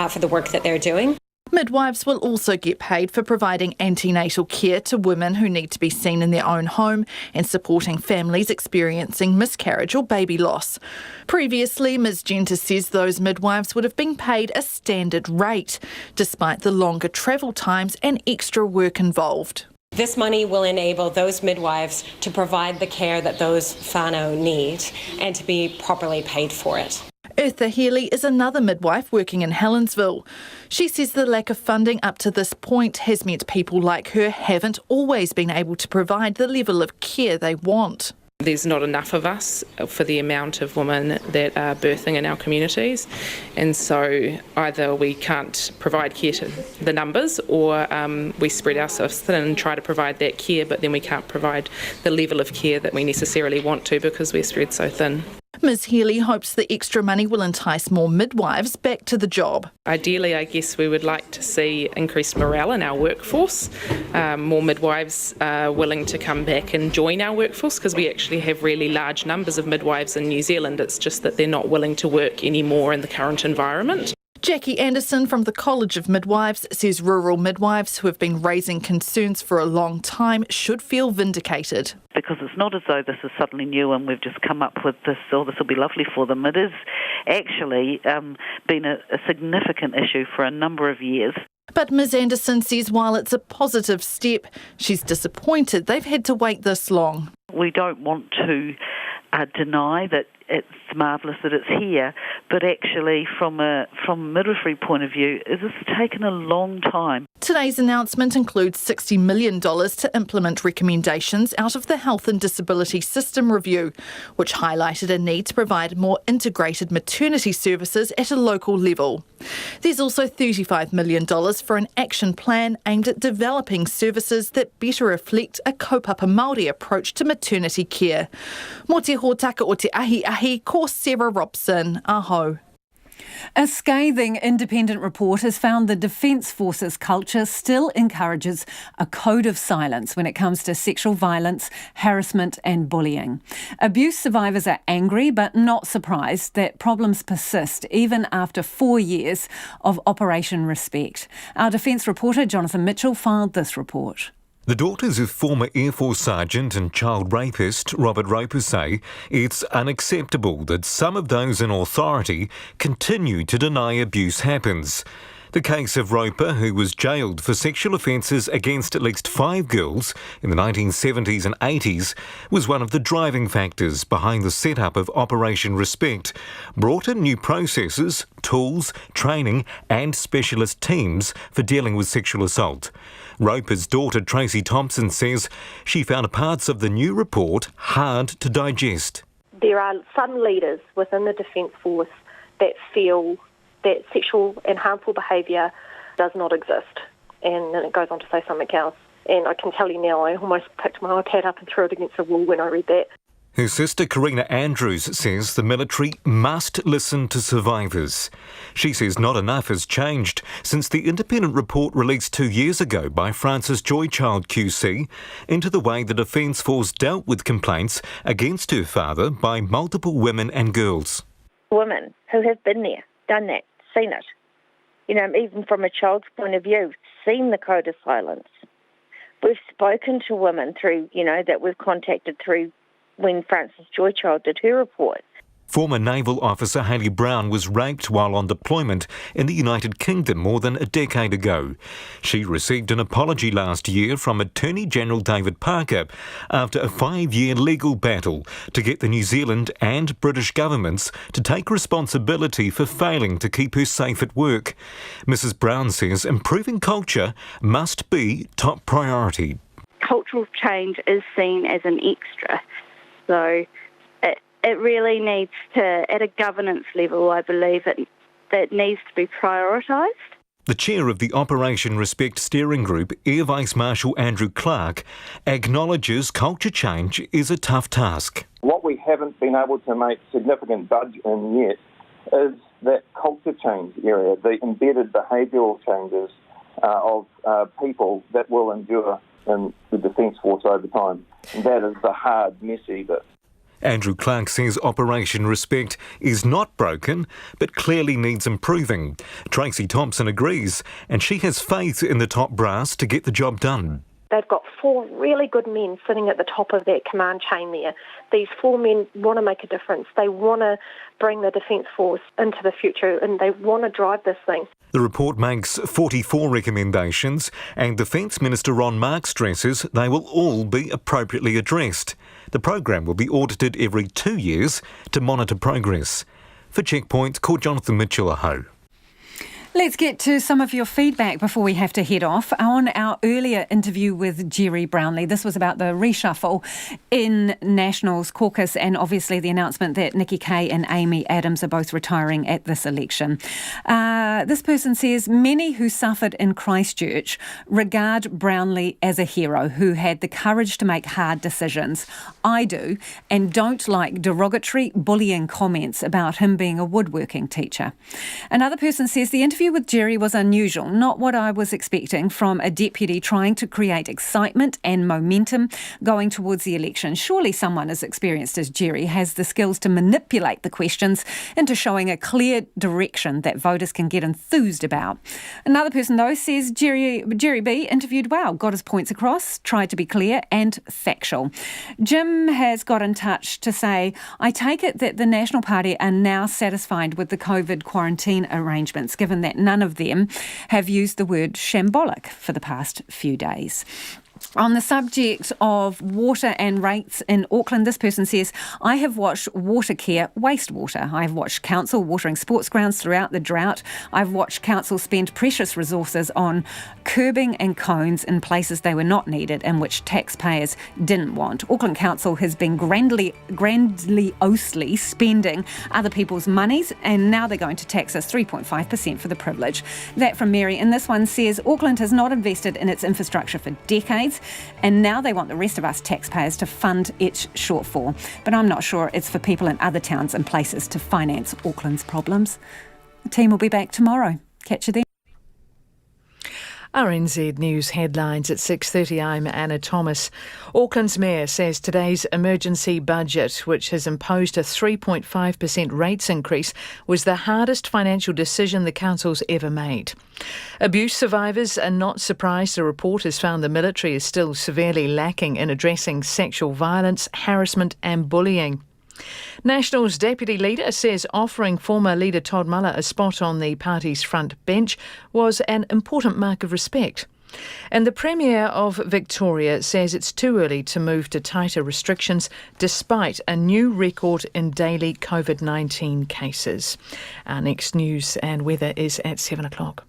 for the work that they're doing. Midwives will also get paid for providing antenatal care to women who need to be seen in their own home and supporting families experiencing miscarriage or baby loss. Previously, Ms Genter says those midwives would have been paid a standard rate, despite the longer travel times and extra work involved. This money will enable those midwives to provide the care that those whānau need and to be properly paid for it. Eartha Healy is another midwife working in Helensville. She says the lack of funding up to this point has meant people like her haven't always been able to provide the level of care they want. There's not enough of us for the amount of women that are birthing in our communities, and so either we can't provide care to the numbers, or we spread ourselves thin and try to provide that care, but then we can't provide the level of care that we necessarily want to because we're spread so thin. Ms Healy hopes the extra money will entice more midwives back to the job. Ideally, I guess we would like to see increased morale in our workforce, more midwives willing to come back and join our workforce, because we actually have really large numbers of midwives in New Zealand. It's just that they're not willing to work anymore in the current environment. Jackie Anderson from the College of Midwives says rural midwives who have been raising concerns for a long time should feel vindicated. Because it's not as though this is suddenly new and we've just come up with this, or this will be lovely for them. It has actually been a significant issue for a number of years. But Ms Anderson says while it's a positive step, she's disappointed they've had to wait this long. We don't want to deny that it's marvellous that it's here, but actually from a midwifery point of view, this has taken a long time. Today's announcement includes $60 million to implement recommendations out of the Health and Disability System Review, which highlighted a need to provide more integrated maternity services at a local level. There's also $35 million for an action plan aimed at developing services that better reflect a kaupapa Māori approach to maternity care. Mō te hōtaka o te ahi, ko Sarah Robson, aho. A scathing independent report has found the Defence Force's culture still encourages a code of silence when it comes to sexual violence, harassment and bullying. Abuse survivors are angry but not surprised that problems persist even after 4 years of Operation Respect. Our Defence reporter Jonathan Mitchell filed this report. The daughters of former Air Force Sergeant and child rapist Robert Roper say it's unacceptable that some of those in authority continue to deny abuse happens. The case of Roper, who was jailed for sexual offences against at least 5 girls in the 1970s and 80s, was one of the driving factors behind the setup of Operation Respect, brought in new processes, tools, training and specialist teams for dealing with sexual assault. Roper's daughter Tracy Thompson says she found parts of the new report hard to digest. There are some leaders within the Defence Force that feel that sexual and harmful behaviour does not exist, and then it goes on to say something else. And I can tell you now, I almost picked my iPad up and threw it against the wall when I read that. Her sister Karina Andrews says the military must listen to survivors. She says not enough has changed since the independent report released 2 years ago by Frances Joychild QC into the way the Defence Force dealt with complaints against her father by multiple women and girls. Women who have been there, done that, seen it, even from a child's point of view, seen the code of silence. We've spoken to women through, that we've contacted through when Frances Joychild did her report. Former naval officer Hayley Brown was raped while on deployment in the United Kingdom more than a decade ago. She received an apology last year from Attorney General David Parker after a 5-year legal battle to get the New Zealand and British governments to take responsibility for failing to keep her safe at work. Mrs Brown says improving culture must be top priority. Cultural change is seen as an extra. So it really needs to, at a governance level, I believe that needs to be prioritised. The chair of the Operation Respect Steering Group, Air Vice Marshal Andrew Clark, acknowledges culture change is a tough task. What we haven't been able to make significant budge in yet is that culture change area, the embedded behavioural changes of people that will endure in the Defence Force over time. And that is the hard, messy bit. Andrew Clark says Operation Respect is not broken, but clearly needs improving. Tracy Thompson agrees, and she has faith in the top brass to get the job done. They've got 4 really good men sitting at the top of that command chain there. These 4 men want to make a difference. They want to bring the Defence Force into the future and they want to drive this thing. The report makes 44 recommendations and Defence Minister Ron Mark stresses they will all be appropriately addressed. The program will be audited every 2 years to monitor progress. For Checkpoint, call Jonathan Mitchell-Aho. Let's get to some of your feedback before we have to head off. On our earlier interview with Jerry Brownlee, this was about the reshuffle in Nationals caucus and obviously the announcement that Nikki Kaye and Amy Adams are both retiring at this election. This person says, many who suffered in Christchurch regard Brownlee as a hero who had the courage to make hard decisions. I do, and don't like derogatory bullying comments about him being a woodworking teacher. Another person says, the interview with Jerry was unusual, not what I was expecting from a deputy trying to create excitement and momentum going towards the election. Surely someone as experienced as Jerry has the skills to manipulate the questions into showing a clear direction that voters can get enthused about. Another person, though, says Jerry B interviewed well, got his points across, tried to be clear and factual. Jim has got in touch to say, I take it that the National Party are now satisfied with the COVID quarantine arrangements, given that none of them have used the word shambolic for the past few days. On the subject of water and rates in Auckland, this person says, I have watched water care wastewater. I have watched council watering sports grounds throughout the drought. I've watched council spend precious resources on curbing and cones in places they were not needed and which taxpayers didn't want. Auckland Council has been grandiosely spending other people's monies, and now they're going to tax us 3.5% for the privilege. That from Mary. And this one says, Auckland has not invested in its infrastructure for decades, and now they want the rest of us taxpayers to fund its shortfall. But I'm not sure it's for people in other towns and places to finance Auckland's problems. The team will be back tomorrow. Catch you then. Rnz News Headlines at 6:30. I'm Anna Thomas. Auckland's Mayor says today's emergency budget, which has imposed a 3.5% rates increase, was the hardest financial decision the council's ever made. Abuse survivors are not surprised. The report has found the military is still severely lacking in addressing sexual violence, harassment and bullying. National's deputy leader says offering former leader Todd Muller a spot on the party's front bench was an important mark of respect. And the Premier of Victoria says it's too early to move to tighter restrictions despite a new record in daily COVID-19 cases. Our next news and weather is at 7 o'clock.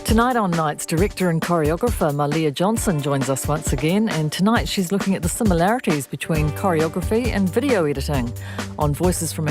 Tonight on Nights, director and choreographer Malia Johnson joins us once again, and tonight she's looking at the similarities between choreography and video editing on Voices from